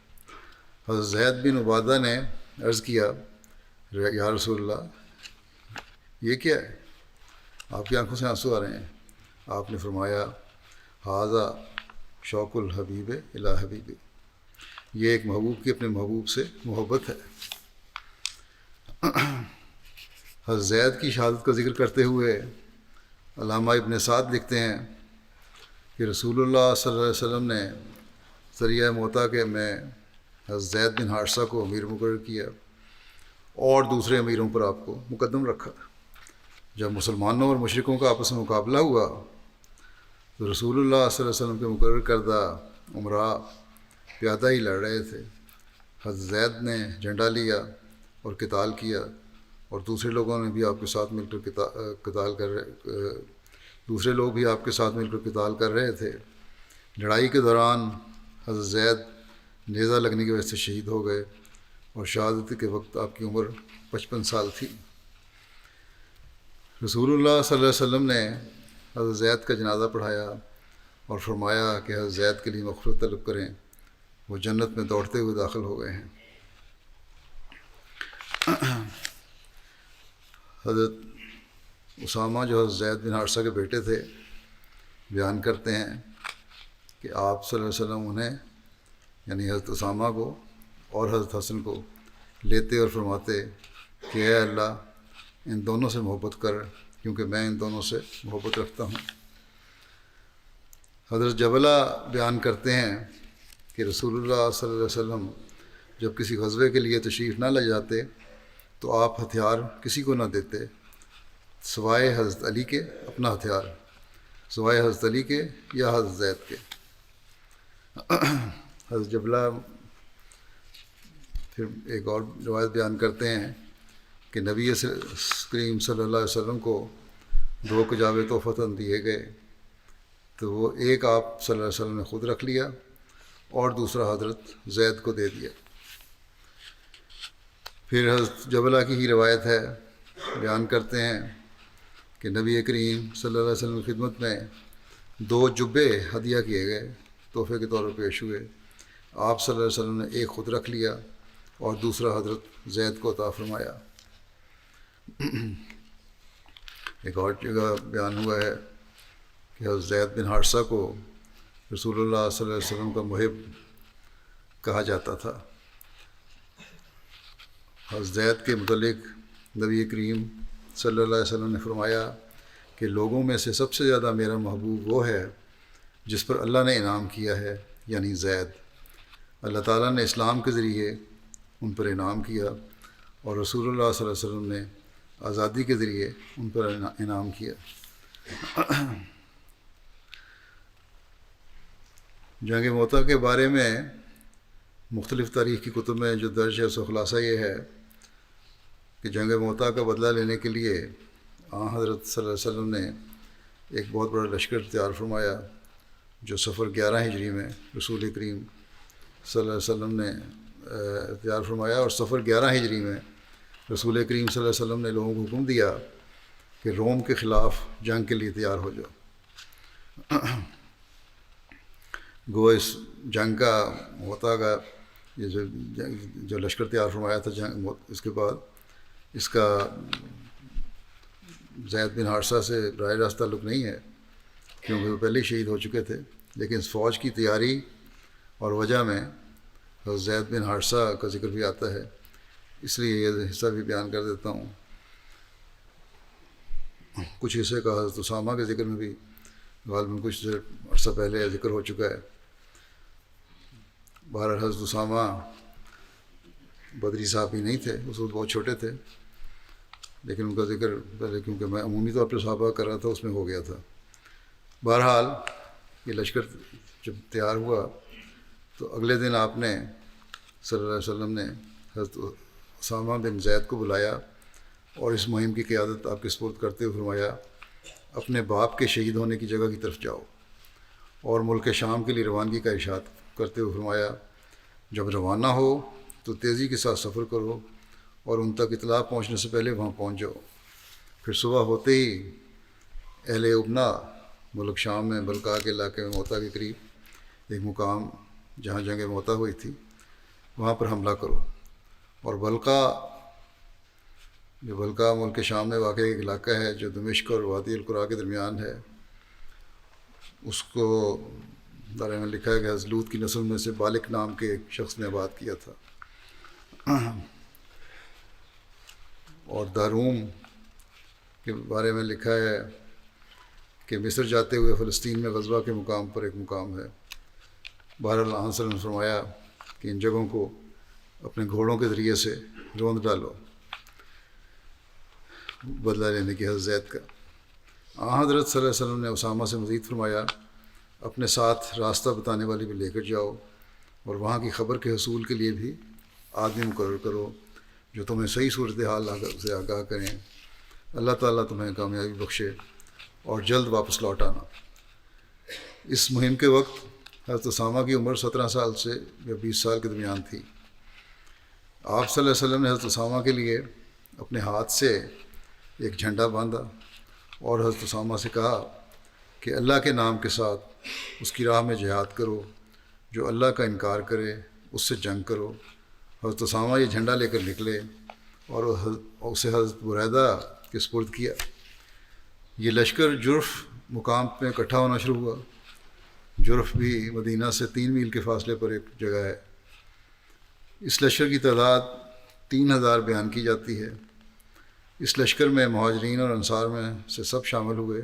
حضرت زید بن عبادہ نے عرض کیا، یا رسول اللہ یہ کیا ہے؟ آپ کی آنکھوں سے آنسو آ رہے ہیں۔ آپ نے فرمایا، ھذا شوق الحبیب الی حبیب، یہ ایک محبوب کی اپنے محبوب سے محبت ہے۔ حضرت زید کی شہادت کا ذکر کرتے ہوئے علامہ ابن سعد لکھتے ہیں کہ رسول اللہ صلی اللہ علیہ وسلم نے ذریعہ موتا کے میں حضرت زید بن حارثہ کو امیر مقرر کیا اور دوسرے امیروں پر آپ کو مقدم رکھا۔ جب مسلمانوں اور مشرکوں کا آپس میں مقابلہ ہوا تو رسول اللہ صلی اللہ علیہ وسلم کے مقرر کردہ امراء پیادہ ہی لڑ رہے تھے۔ حضرت زید نے جھنڈا لیا اور قتال کیا اور دوسرے لوگوں نے بھی آپ کے ساتھ مل کر دوسرے لوگ بھی آپ کے ساتھ مل کر قتال کر رہے تھے۔ لڑائی کے دوران حضرت زید نیزہ لگنے کی وجہ سے شہید ہو گئے اور شہادت کے وقت آپ کی عمر 55 سال تھی۔ رسول اللہ صلی اللہ علیہ وسلم نے حضرت زید کا جنازہ پڑھایا اور فرمایا کہ حضرت زید کے لیے مغفرت طلب کریں، وہ جنت میں دوڑتے ہوئے داخل ہو گئے ہیں۔ حضرت اسامہ جو حضرت زید بن حارثہ کے بیٹے تھے بیان کرتے ہیں کہ آپ صلی اللہ علیہ وسلم انہیں یعنی حضرت اسامہ کو اور حضرت حسن کو لیتے اور فرماتے کہ اے اللہ ان دونوں سے محبت کر، کیونکہ میں ان دونوں سے محبت رکھتا ہوں۔ حضرت جبلہ بیان کرتے ہیں کہ رسول اللہ صلی اللہ علیہ وسلم جب کسی غزوے کے لیے تشریف نہ لے جاتے تو آپ ہتھیار کسی کو نہ دیتے سوائے حضرت علی کے، اپنا ہتھیار سوائے حضرت علی کے یا حضرت زید کے۔ حضرت جبلہ پھر ایک اور روایت بیان کرتے ہیں کہ نبی کریم صلی اللہ علیہ وسلم کو 2 کجاوے تحفتاً دیے گئے تو وہ ایک آپ صلی اللہ علیہ وسلم نے خود رکھ لیا اور دوسرا حضرت زید کو دے دیا۔ پھر حضرت جبلہ کی ہی روایت ہے، بیان کرتے ہیں کہ نبی کریم صلی اللہ علیہ وسلم کی خدمت میں 2 جبے ہدیہ کیے گئے، تحفے کے طور پر پیش ہوئے۔ آپ صلی اللہ علیہ وسلم نے ایک خود رکھ لیا اور دوسرا حضرت زید کو عطا فرمایا۔ ایک اور جگہ بیان ہوا ہے کہ حضرت زید بن حارثہ کو رسول اللہ صلی اللہ علیہ وسلم کا محب کہا جاتا تھا۔ حضرت زید کے متعلق نبی کریم صلی اللہ علیہ وسلم نے فرمایا کہ لوگوں میں سے سب سے زیادہ میرا محبوب وہ ہے جس پر اللہ نے انعام کیا ہے، یعنی زید۔ اللہ تعالیٰ نے اسلام کے ذریعے ان پر انعام کیا اور رسول اللہ صلی اللہ علیہ وسلم نے آزادی کے ذریعے ان پر انعام کیا۔ جنگ موتا کے بارے میں مختلف تاریخ کی کتب میں جو درج ہے اس کا خلاصہ یہ ہے کہ جنگ موتا کا بدلہ لینے کے لیے حضرت صلی اللہ علیہ وسلم نے ایک بہت بڑا لشکر تیار فرمایا، جو سفر 11 ہجری میں رسول کریم صلی اللہ علیہ وسلم نے تیار فرمایا اور سفر 11 ہجری میں رسول کریم صلی اللہ علیہ وسلم نے لوگوں کو حکم دیا کہ روم کے خلاف جنگ کے لیے تیار ہو جاؤ۔ گو اس جنگ کا ہوتا گا، یہ جو لشکر تیار فرمایا تھا جنگ، اس کے بعد اس کا زید بن حارثہ سے براہ راست تعلق نہیں ہے کیونکہ وہ پہلے ہی شہید ہو چکے تھے، لیکن اس فوج کی تیاری اور وجہ میں حضرت زید بن حارثہ کا ذکر بھی آتا ہے، اس لیے یہ حصہ بھی بیان کر دیتا ہوں۔ کچھ حصے کا حضرت اسامہ کے ذکر میں بھی غالباً کچھ عرصہ پہلے ذکر ہو چکا ہے۔ بہرحال حضرت اسامہ بدری صحابی نہیں تھے، اس وقت بہت چھوٹے تھے، لیکن ان کا ذکر پہلے کیونکہ میں عمومی طور پر صحابہ کر رہا تھا اس میں ہو گیا تھا۔ بہرحال یہ لشکر جب تیار ہوا تو اگلے دن آپ نے صلی اللہ علیہ وسلم نے حضرت اسامہ بن زید کو بلایا اور اس مہم کی قیادت آپ کے سپرد کرتے ہوئے فرمایا، اپنے باپ کے شہید ہونے کی جگہ کی طرف جاؤ، اور ملک شام کے لیے روانگی کا ارشاد کرتے ہوئے فرمایا، جب روانہ ہو تو تیزی کے ساتھ سفر کرو اور ان تک اطلاع پہنچنے سے پہلے وہاں پہنچ جاؤ۔ پھر صبح ہوتے ہی اہل ابنا ملک شام میں بلقاء کے علاقے میں موتا کے قریب ایک مقام جہاں جنگ موتا ہوئی تھی وہاں پر حملہ کرو، اور بلقاء ملک شام میں واقع ایک علاقہ ہے جو دمشق اور وادی القرا کے درمیان ہے، اس کو بارے میں لکھا ہے کہ حضرت لوط کی نسل میں سے بالک نام کے ایک شخص نے آباد کیا تھا۔ اور داروم کے بارے میں لکھا ہے کہ مصر جاتے ہوئے فلسطین میں غزوہ کے مقام پر ایک مقام ہے۔ بہرحال اللہ صلی اللہ علیہ وسلم نے فرمایا کہ ان جگہوں کو اپنے گھوڑوں کے ذریعے سے روند ڈالو، بدلہ لینے کی حضرت زید کا۔ حضرت صلی اللہ علیہ وسلم نے اسامہ سے مزید فرمایا، اپنے ساتھ راستہ بتانے والی بھی لے کر جاؤ اور وہاں کی خبر کے حصول کے لیے بھی آدمی مقرر کرو جو تمہیں صحیح صورتحال سے آگاہ کریں۔ اللہ تعالیٰ تمہیں کامیابی بخشے اور جلد واپس لوٹ آنا۔ اس مہم کے وقت حضرت اسامہ کی عمر 17 سال سے یا 20 سال کے درمیان تھی۔ آپ صلی اللہ علیہ وسلم نے حضرت اسامہ کے لیے اپنے ہاتھ سے ایک جھنڈا باندھا اور حضرت اسامہ سے کہا کہ اللہ کے نام کے ساتھ اس کی راہ میں جہاد کرو، جو اللہ کا انکار کرے اس سے جنگ کرو۔ حضرت اسامہ یہ جھنڈا لے کر نکلے اور اسے حضرت بریدہ کے سپرد کیا۔ یہ لشکر جرف مقام میں اکٹھا ہونا شروع ہوا۔ جرف بھی مدینہ سے 3 میل کے فاصلے پر ایک جگہ ہے۔ اس لشکر کی تعداد 3000 بیان کی جاتی ہے۔ اس لشکر میں مہاجرین اور انصار میں سے سب شامل ہوئے۔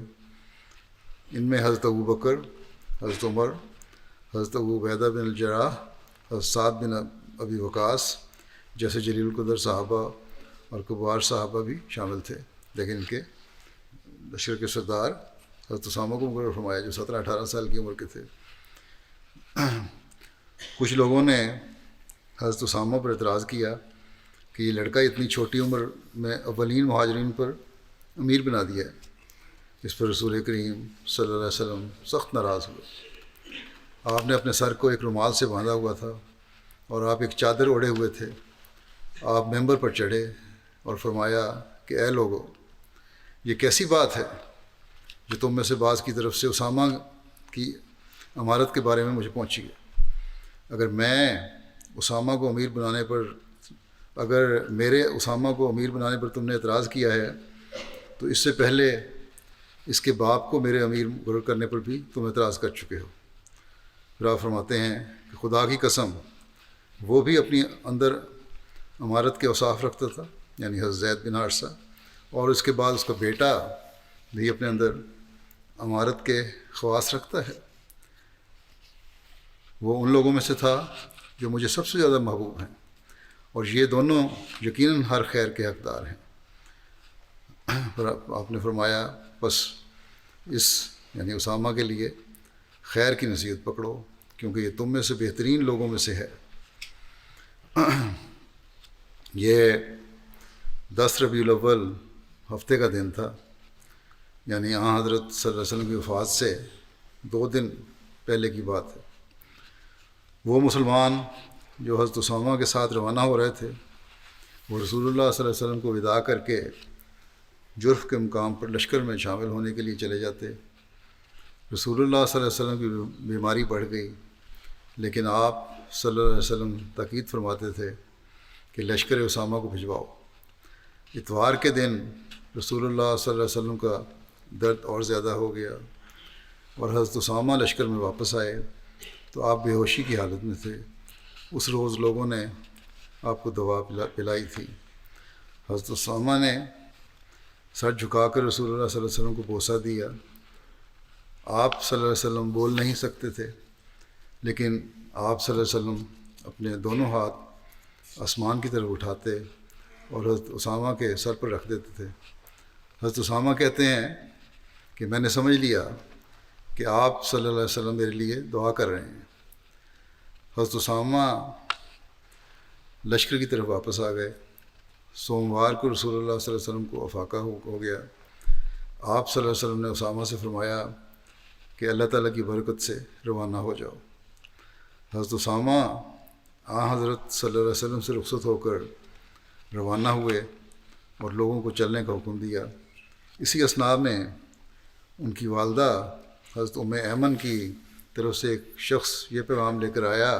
ان میں حضرت ابوبکر، حضرت عمر، حضرت ابو عبیدہ بن الجراح، حضرت سعد بن ابی وقاص جیسے جلیل القدر صحابہ اور کبار صحابہ بھی شامل تھے، لیکن ان کے لشکر کے سردار حضرت اسامہ کو مقرر فرمایا جو 17-18 سال کی عمر کے تھے۔ کچھ لوگوں نے حضرت اسامہ پر اعتراض کیا کہ یہ لڑکا اتنی چھوٹی عمر میں اولین مہاجرین پر امیر بنا دیا ہے۔ اس پر رسول کریم صلی اللہ علیہ وسلم سخت ناراض ہوئے۔ آپ نے اپنے سر کو ایک رومال سے باندھا ہوا تھا اور آپ ایک چادر اوڑھے ہوئے تھے۔ آپ ممبر پر چڑھے اور فرمایا کہ اے لوگو، یہ کیسی بات ہے جو تم میں سے بعض کی طرف سے اسامہ کی امارت کے بارے میں مجھے پہنچی ہے۔ اگر میرے اسامہ کو امیر بنانے پر تم نے اعتراض کیا ہے تو اس سے پہلے اس کے باپ کو میرے امیر مقرر کرنے پر بھی تم اعتراض کر چکے ہو۔ پھر آپ فرماتے ہیں کہ خدا کی قسم وہ بھی اپنی اندر امارت کے اوصاف رکھتا تھا، یعنی حضرت زید بن حارثہ، اور اس کے بعد اس کا بیٹا بھی اپنے اندر امارت کے خواص رکھتا ہے۔ وہ ان لوگوں میں سے تھا جو مجھے سب سے زیادہ محبوب ہیں، اور یہ دونوں یقیناً ہر خیر کے حقدار ہیں۔ پھر آپ نے فرمایا بس اس یعنی اسامہ کے لیے خیر کی نصیحت پکڑو کیونکہ یہ تم میں سے بہترین لوگوں میں سے ہے۔ یہ 10 ربیع الاول ہفتے کا دن تھا، یعنی حضرت صلی اللہ علیہ وسلم کی وفات سے 2 دن پہلے کی بات ہے۔ وہ مسلمان جو حضرت اسامہ کے ساتھ روانہ ہو رہے تھے وہ رسول اللہ صلی اللہ علیہ وسلم کو وداع کر کے جرف کے مقام پر لشکر میں شامل ہونے کے لیے چلے جاتے۔ رسول اللہ صلی اللہ علیہ وسلم کی بیماری بڑھ گئی، لیکن آپ صلی اللہ علیہ وسلم تاکید فرماتے تھے کہ لشکر اسامہ کو بھجواؤ۔ اتوار کے دن رسول اللہ صلی اللہ علیہ وسلم کا درد اور زیادہ ہو گیا اور حضرت اسامہ لشکر میں واپس آئے تو آپ بے ہوشی کی حالت میں تھے۔ اس روز لوگوں نے آپ کو دوا پلائی تھی۔ حضرت اسامہ نے سر جھکا کر رسول اللہ صلی اللہ علیہ وسلم کو بوسہ دیا۔ آپ صلی اللہ علیہ وسلم بول نہیں سکتے تھے، لیکن آپ صلی اللہ علیہ وسلم اپنے دونوں ہاتھ آسمان کی طرف اٹھاتے اور حضرت اسامہ کے سر پر رکھ دیتے تھے۔ حضرت اسامہ کہتے ہیں کہ میں نے سمجھ لیا کہ آپ صلی اللہ علیہ وسلم میرے لیے دعا کر رہے ہیں۔ حضرت اسامہ لشکر کی طرف واپس آ گئے۔ سوموار کو رسول اللہ صلی اللہ علیہ وسلم کو افاقہ ہو گیا۔ آپ صلی اللہ علیہ وسلم نے اسامہ سے فرمایا کہ اللہ تعالیٰ کی برکت سے روانہ ہو جاؤ۔ حضرت اسامہ حضرت صلی اللہ علیہ وسلم سے رخصت ہو کر روانہ ہوئے اور لوگوں کو چلنے کا حکم دیا۔ اسی اثناء میں ان کی والدہ حضرت ایمن کی طرف سے ایک شخص یہ پیغام لے کر آیا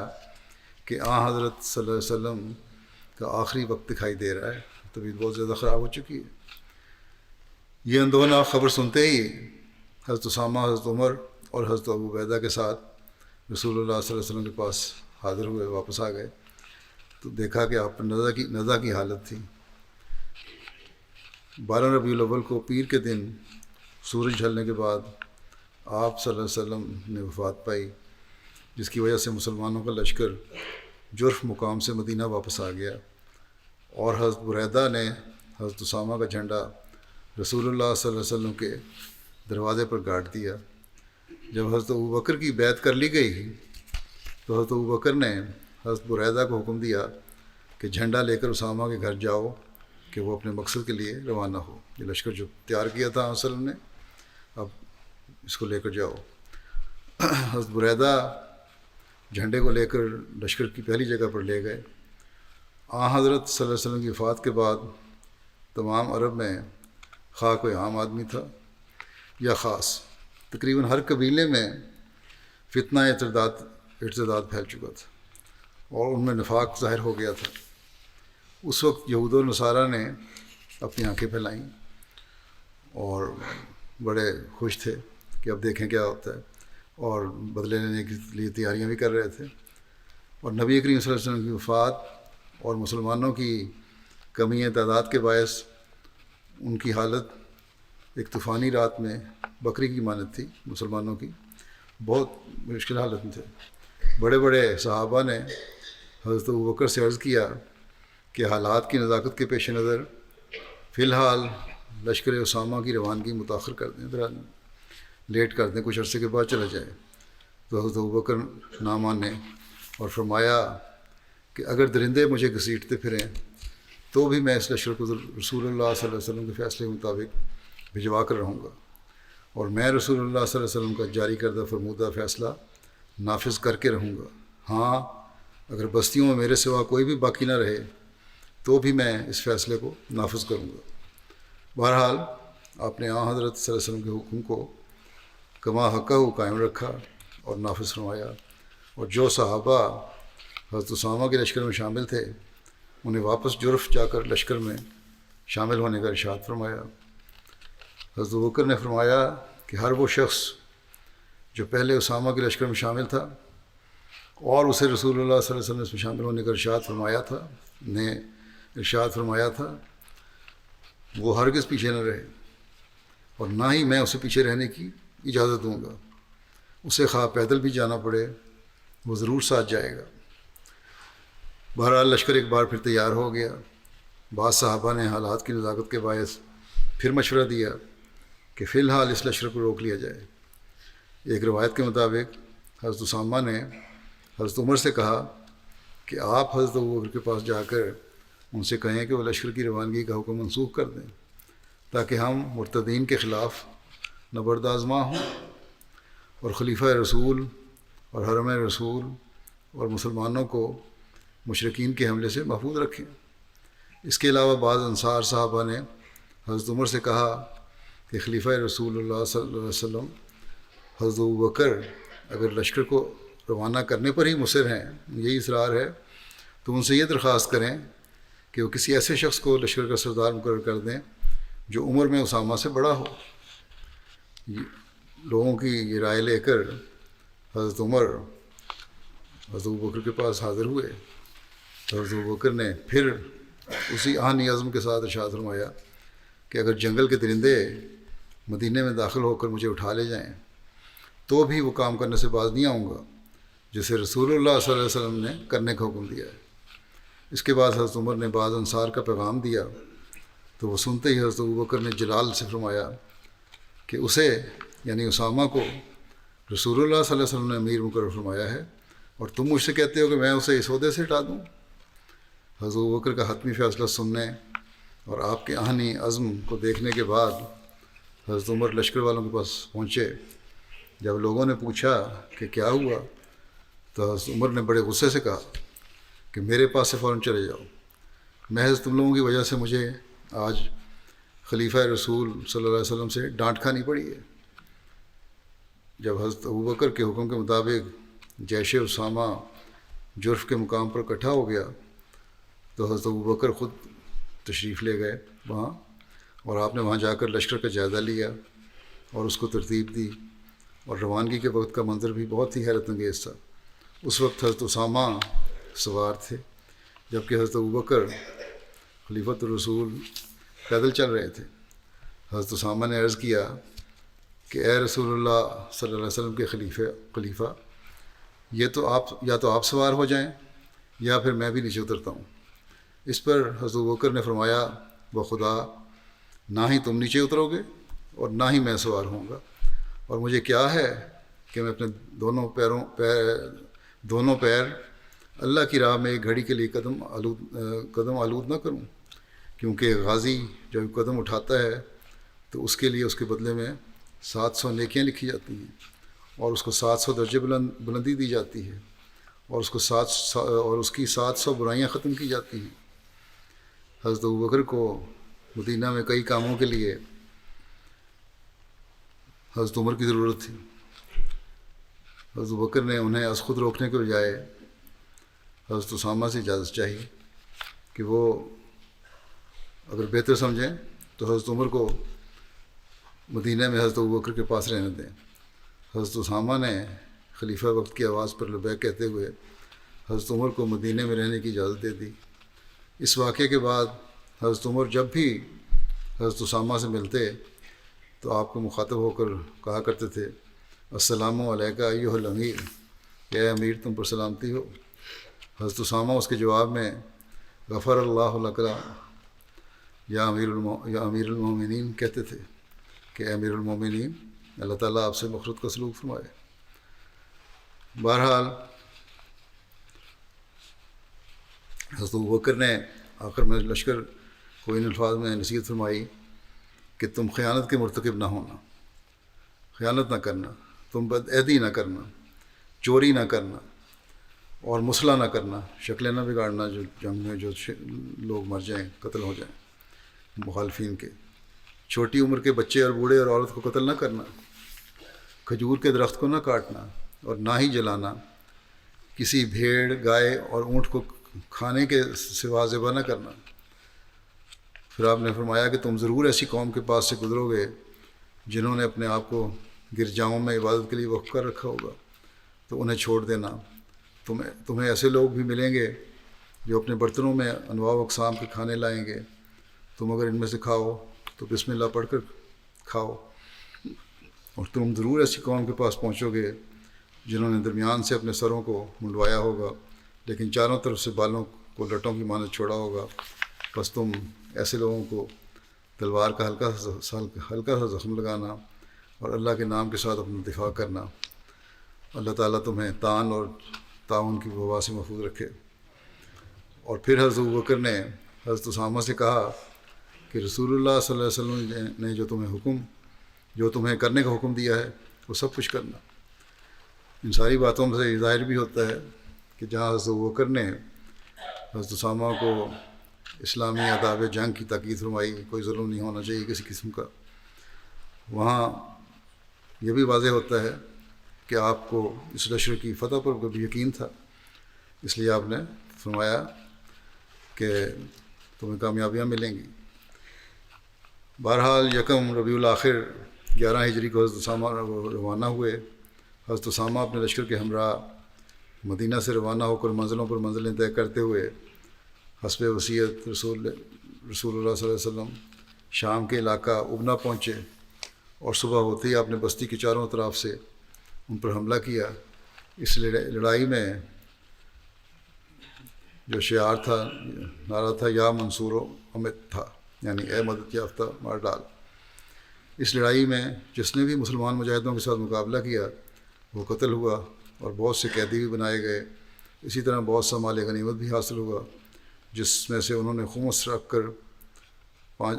کہ حضرت صلی اللہ علیہ وسلم کا آخری وقت دکھائی دے رہا ہے، طبیعت بہت زیادہ خراب ہو چکی ہے۔ یہ اندونا خبر سنتے ہی حضرت اسامہ، حضرت عمر اور حضرت ابو عبیدہ کے ساتھ رسول اللہ صلی اللہ علیہ وسلم کے پاس حاضر ہوئے، واپس آ گئے تو دیکھا کہ آپ پر نزع کی حالت تھی۔ 12 ربیع الاول کو پیر کے دن سورج ڈھلنے کے بعد آپ صلی اللہ علیہ وسلم نے وفات پائی، جس کی وجہ سے مسلمانوں کا لشکر جرف مقام سے مدینہ واپس آ گیا اور حضرت بریدہ نے حضرت اسامہ کا جھنڈا رسول اللہ صلی اللہ علیہ وسلم کے دروازے پر گاڑ دیا۔ جب حضرت ابوبکر کی بیعت کر لی گئی تو حضرت ابوبکر نے حضرت بریدہ کو حکم دیا کہ جھنڈا لے کر اسامہ کے گھر جاؤ کہ وہ اپنے مقصد کے لیے روانہ ہو۔ یہ لشکر جو تیار کیا تھا حضرت وسلم نے، اب اس کو لے کر جاؤ۔ حضرت بریدہ جھنڈے کو لے کر لشکر کی پہلی جگہ پر لے گئے۔ حضرت صلی اللہ علیہ وسلم کی وفات کے بعد تمام عرب میں خواہ کوئی عام آدمی تھا یا خاص، تقریباً ہر قبیلے میں فتنہ ارتداد پھیل چکا تھا اور ان میں نفاق ظاہر ہو گیا تھا۔ اس وقت یہود و نصارہ نے اپنی آنکھیں پھیلائیں اور بڑے خوش تھے کہ اب دیکھیں کیا ہوتا ہے، اور بدلے لینے کے لیے تیاریاں بھی کر رہے تھے۔ اور نبی کریم صلی اللہ علیہ وسلم کی وفات اور مسلمانوں کی کمی تعداد کے باعث ان کی حالت ایک طوفانی رات میں بکری کی مانند تھی۔ مسلمانوں کی بہت مشکل حالت میں تھے۔ بڑے بڑے صحابہ نے حضرت ابوبکر سے عرض کیا کہ حالات کی نزاکت کے پیش نظر فی الحال لشکر اسامہ کی روانگی متاخر کر دیں، ذرا لیٹ کر دیں، کچھ عرصے کے بعد چلا جائے۔ تو حضرت ابوبکر نہ مانے اور فرمایا کہ اگر درندے مجھے گھسیٹتے پھریں تو بھی میں اس لشکر کو رسول اللہ صلی اللہ علیہ وسلم کے فیصلے کے مطابق بھجوا کر رہوں گا، اور میں رسول اللہ صلی اللہ علیہ وسلم کا جاری کردہ فرمودہ فیصلہ نافذ کر کے رہوں گا۔ ہاں، اگر بستیوں میں میرے سوا کوئی بھی باقی نہ رہے تو بھی میں اس فیصلے کو نافذ کروں گا۔ بہرحال آپ نے حضرت صلی اللہ علیہ وسلم کے حکم کو کما حقہ قائم رکھا اور نافذ فرمایا، اور جو صحابہ حضرت اسامہ کے لشکر میں شامل تھے انہیں واپس جرف جا کر لشکر میں شامل ہونے کا ارشاد فرمایا۔ حضرت ابوبکر نے فرمایا کہ ہر وہ شخص جو پہلے اسامہ کے لشکر میں شامل تھا اور اسے رسول اللہ صلی اللہ علیہ وسلم نے اس میں شامل ہونے کا ارشاد فرمایا تھا وہ ہرگز پیچھے نہ رہے، اور نہ ہی میں اسے پیچھے رہنے کی اجازت دوں گا۔ اسے خواہ پیدل بھی جانا پڑے وہ ضرور ساتھ جائے گا۔ بہرحال لشکر ایک بار پھر تیار ہو گیا۔ بعض صحابہ نے حالات کی نزاکت کے باعث پھر مشورہ دیا کہ فی الحال اس لشکر کو روک لیا جائے۔ ایک روایت کے مطابق حضرت اسامہ نے حضرت عمر سے کہا کہ آپ حضرت ابوبکر کے پاس جا کر ان سے کہیں کہ وہ لشکر کی روانگی کا حکم منسوخ کر دیں تاکہ ہم مرتدین کے خلاف نبرد آزما ہوں اور خلیفہ رسول اور حرم رسول اور مسلمانوں کو مشرکین کے حملے سے محفوظ رکھیں۔ اس کے علاوہ بعض انصار صحابہ نے حضرت عمر سے کہا کہ خلیفہ رسول اللہ صلی اللہ علیہ وسلم حضرت ابوبکر اگر لشکر کو روانہ کرنے پر ہی مصر ہیں، یہی اصرار ہے، تو ان سے یہ درخواست کریں کہ وہ کسی ایسے شخص کو لشکر کا سردار مقرر کر دیں جو عمر میں اسامہ سے بڑا ہو۔ لوگوں کی یہ رائے لے کر حضرت عمر حضرت ابوبکر کے پاس حاضر ہوئے۔ حضرت ابوبکر نے پھر اسی آہنی عزم کے ساتھ ارشاد فرمایا کہ اگر جنگل کے درندے مدینے میں داخل ہو کر مجھے اٹھا لے جائیں تو بھی وہ کام کرنے سے باز نہیں آؤں گا جسے رسول اللہ صلی اللہ علیہ وسلم نے کرنے کا حکم دیا ہے۔ اس کے بعد حضرت عمر نے بعض انصار کا پیغام دیا تو وہ سنتے ہی حضرت ابوبکر نے جلال سے فرمایا کہ اسے یعنی اسامہ کو رسول اللہ صلی اللہ علیہ وسلم نے امیر مقرر فرمایا ہے اور تم مجھ سے کہتے ہو کہ میں اسے اس عہدے سے ہٹا دوں۔ حضرت ابوبکر کا حتمی فیصلہ سننے اور آپ کے آہنی عزم کو دیکھنے کے بعد حضرت عمر لشکر والوں کے پاس پہنچے۔ جب لوگوں نے پوچھا کہ کیا ہوا تو حضرت عمر نے بڑے غصے سے کہا کہ میرے پاس سے فوراً چلے جاؤ، محض تم لوگوں کی وجہ سے مجھے آج خلیفہ رسول صلی اللہ علیہ وسلم سے ڈانٹ کھانی پڑی ہے۔ جب حضرت ابوبکر کے حکم کے مطابق جیش اسامہ جرف کے مقام پر اکٹھا ہو گیا تو حضرت ابوبکر خود تشریف لے گئے وہاں، اور آپ نے وہاں جا کر لشکر کا جائزہ لیا اور اس کو ترتیب دی، اور روانگی کے وقت کا منظر بھی بہت ہی حیرت انگیز تھا۔ اس وقت حضرت اسامہ سوار تھے جبکہ حضرت ابوبکر خلیفۃ الرسول پیدل چل رہے تھے۔ حضرت اسامہ نے عرض کیا کہ اے رسول اللہ صلی اللہ علیہ وسلم کے خلیفہ یہ تو آپ سوار ہو جائیں یا پھر میں بھی نیچے اترتا ہوں۔ اس پر حضرت ابوبکر نے فرمایا بخدا نہ ہی تم نیچے اترو گے اور نہ ہی میں سوار ہوں گا، اور مجھے کیا ہے کہ میں اپنے دونوں پیر اللہ کی راہ میں ایک گھڑی کے لیے قدم آلود نہ کروں، کیونکہ غازی جب قدم اٹھاتا ہے تو اس کے لیے اس کے بدلے میں 700 نیکیاں لکھی جاتی ہیں اور اس کو 700 درجے بلندی دی جاتی ہے اور اس کی 700 برائیاں ختم کی جاتی ہیں۔ حضرت ابوبکر کو مدینہ میں کئی کاموں کے لیے حضرت عمر کی ضرورت تھی۔ حضرت ابوبکر نے انہیں از خود روکنے کے بجائے حضرت اسامہ سے اجازت چاہی کہ وہ اگر بہتر سمجھیں تو حضرت عمر کو مدینہ میں حضرت ابوبکر کے پاس رہنے دیں۔ حضرت اسامہ نے خلیفہ وقت کی آواز پر لبیک کہتے ہوئے حضرت عمر کو مدینہ میں رہنے کی اجازت دے دی۔ اس واقعے کے بعد حضرت عمر جب بھی حضرت اسامہ سے ملتے تو آپ کو مخاطب ہو کر کہا کرتے تھے السلام علیکہ ایھا الامیر، اے امیر تم پر سلامتی ہو۔ حضرت اسامہ اس کے جواب میں غفر اللہ لک یا امیر المومنین کہتے تھے کہ اے امیر المومنین اللہ تعالیٰ آپ سے مغفرت کا سلوک فرمائے۔ بہرحال حضرت ابوبکر نے آخر میں لشکر کو ان الفاظ میں نصیحت فرمائی کہ تم خیانت کے مرتکب نہ ہونا، خیانت نہ کرنا، تم بدعہدی نہ کرنا، چوری نہ کرنا اور مسئلہ نہ کرنا، شکلیں نہ بگاڑنا جو جنگ میں جو لوگ مر جائیں، قتل ہو جائیں مخالفین کے، چھوٹی عمر کے بچے اور بوڑھے اور عورت کو قتل نہ کرنا، کھجور کے درخت کو نہ کاٹنا اور نہ ہی جلانا، کسی بھیڑ، گائے اور اونٹ کو کھانے کے سوا ذبح نہ کرنا۔ پھر آپ نے فرمایا کہ تم ضرور ایسی قوم کے پاس سے گزرو گے جنہوں نے اپنے آپ کو گرجاؤں میں عبادت کے لیے وقف کر رکھا ہوگا، تو انہیں چھوڑ دینا۔ تمہیں ایسے لوگ بھی ملیں گے جو اپنے برتنوں میں انواع و اقسام کے کھانے لائیں گے، تم اگر ان میں سے کھاؤ تو بسم اللہ پڑھ کر کھاؤ، اور تم ضرور ایسی قوم کے پاس پہنچو گے جنہوں نے درمیان سے اپنے سروں کو منڈوایا ہوگا لیکن چاروں طرف سے بالوں کو لٹوں کی مانند چھوڑا ہوگا، بس تم ایسے لوگوں کو تلوار کا ہلکا سا زخم لگانا اور اللہ کے نام کے ساتھ اپنا دفاع کرنا۔ اللہ تعالیٰ تمہیں تان اور تعاون کی وبا سے محفوظ رکھے۔ اور پھر حضرت ابوبکر نے حضرت اسامہ سے کہا کہ رسول اللہ صلی اللہ علیہ وسلم نے جو تمہیں کرنے کا حکم دیا ہے وہ سب کچھ کرنا۔ ان ساری باتوں سے ظاہر بھی ہوتا ہے کہ جہاں حضرت ابوبکر نے حضرت اسامہ کو اسلامی آداب جنگ کی تاکید فرمائی، کوئی ظلم نہیں ہونا چاہیے کسی قسم کا۔ وہاں یہ بھی واضح ہوتا ہے کہ آپ کو اس لشکر کی فتح پر بھی یقین تھا، اس لیے آپ نے فرمایا کہ تمہیں کامیابیاں ملیں گی۔ بہرحال یکم ربیع الاخر 11 ہجری کو حضرت اسامہ روانہ ہوئے۔ حضرت اسامہ اپنے لشکر کے ہمراہ مدینہ سے روانہ ہو کر منزلوں پر منزلیں طے کرتے ہوئے حسب وصیت رسول اللہ صلی اللہ علیہ وسلم شام کے علاقہ ابنا پہنچے، اور صبح ہوتے ہی آپ نے بستی کے چاروں طرف سے ان پر حملہ کیا۔ اس لڑائی میں جو شعار تھا، نعرہ تھا یا منصور و امت تھا، یعنی اے مدد یافتہ مار ڈال۔ اس لڑائی میں جس نے بھی مسلمان مجاہدوں کے ساتھ مقابلہ کیا وہ قتل ہوا، اور بہت سے قیدی بھی بنائے گئے۔ اسی طرح بہت سا مال غنیمت بھی حاصل ہوا، جس میں سے انہوں نے خمس رکھ کر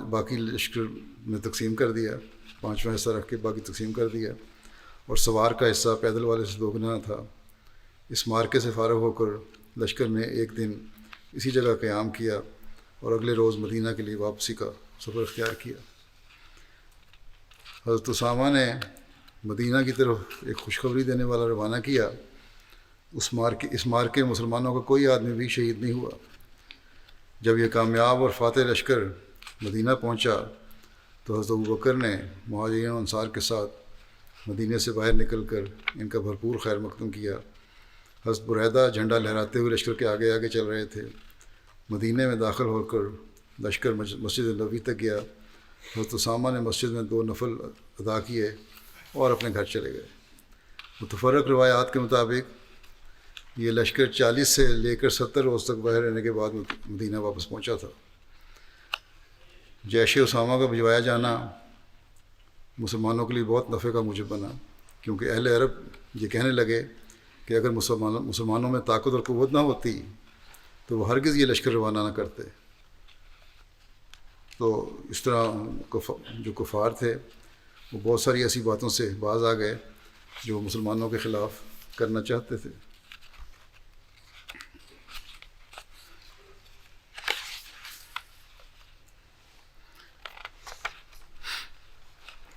باقی لشکر میں تقسیم کر دیا، 5واں حصہ رکھ کے باقی تقسیم کر دیا، اور سوار کا حصہ پیدل والے سے دوگنا تھا۔ اس مارکے سے فارغ ہو کر لشکر نے ایک دن اسی جگہ قیام کیا اور اگلے روز مدینہ کے لیے واپسی کا سفر اختیار کیا۔ حضرت اسامہ نے مدینہ کی طرف ایک خوشخبری دینے والا روانہ کیا۔ اس مارکے مسلمانوں کا کوئی آدمی بھی شہید نہیں ہوا۔ جب یہ کامیاب اور فاتح لشکر مدینہ پہنچا تو حضرت ابوبکر نے مہاجرین و انصار کے ساتھ مدینہ سے باہر نکل کر ان کا بھرپور خیر مقدم کیا۔ حضرت بریدہ جھنڈا لہراتے ہوئے لشکر کے آگے آگے چل رہے تھے۔ مدینہ میں داخل ہو کر لشکر مسجد نبوی تک گیا۔ حضرت اسامہ نے مسجد میں 2 نفل ادا کیے اور اپنے گھر چلے گئے۔ متفرق روایات کے مطابق یہ لشکر 40 سے لے کر 70 روز تک باہر رہنے کے بعد مدینہ واپس پہنچا تھا۔ جیش اسامہ کا بھجوایا جانا مسلمانوں کے لیے بہت نفع کا موجب بنا، کیونکہ اہل عرب یہ کہنے لگے کہ اگر مسلمانوں میں طاقت اور قوت نہ ہوتی تو وہ ہرگز یہ لشکر روانہ نہ کرتے۔ تو اس طرح جو کفار تھے وہ بہت ساری ایسی باتوں سے باز آ گئے جو مسلمانوں کے خلاف کرنا چاہتے تھے۔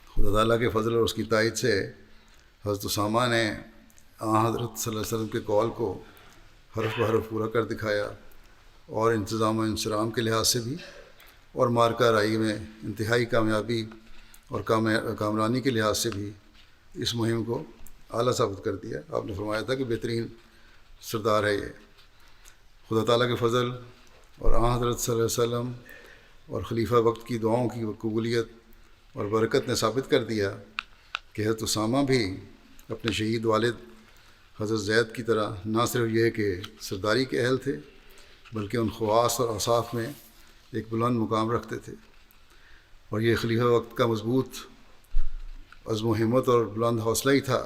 خدا تعالیٰ کے فضل اور اس کی تائید سے حضرت اسامہ نے حضرت صلی اللہ علیہ وسلم کے قول کو حرف بحرف پورا کر دکھایا، اور انتظام و انصرام کے لحاظ سے بھی اور مارکہ رائی میں انتہائی کامیابی اور کامرانی کے لحاظ سے بھی اس مہم کو اعلیٰ ثابت کر دیا۔ آپ نے فرمایا تھا کہ بہترین سردار ہے یہ۔ خدا تعالیٰ کے فضل اور حضرت صلی اللہ علیہ وسلم اور خلیفہ وقت کی دعاؤں کی قبولیت اور برکت نے ثابت کر دیا کہ حضرت اسامہ بھی اپنے شہید والد حضرت زید کی طرح نہ صرف یہ کہ سرداری کے اہل تھے، بلکہ ان خواص اور اوصاف میں ایک بلند مقام رکھتے تھے۔ اور یہ خلیفہ وقت کا مضبوط عزم و ہمت اور بلند حوصلہ ہی تھا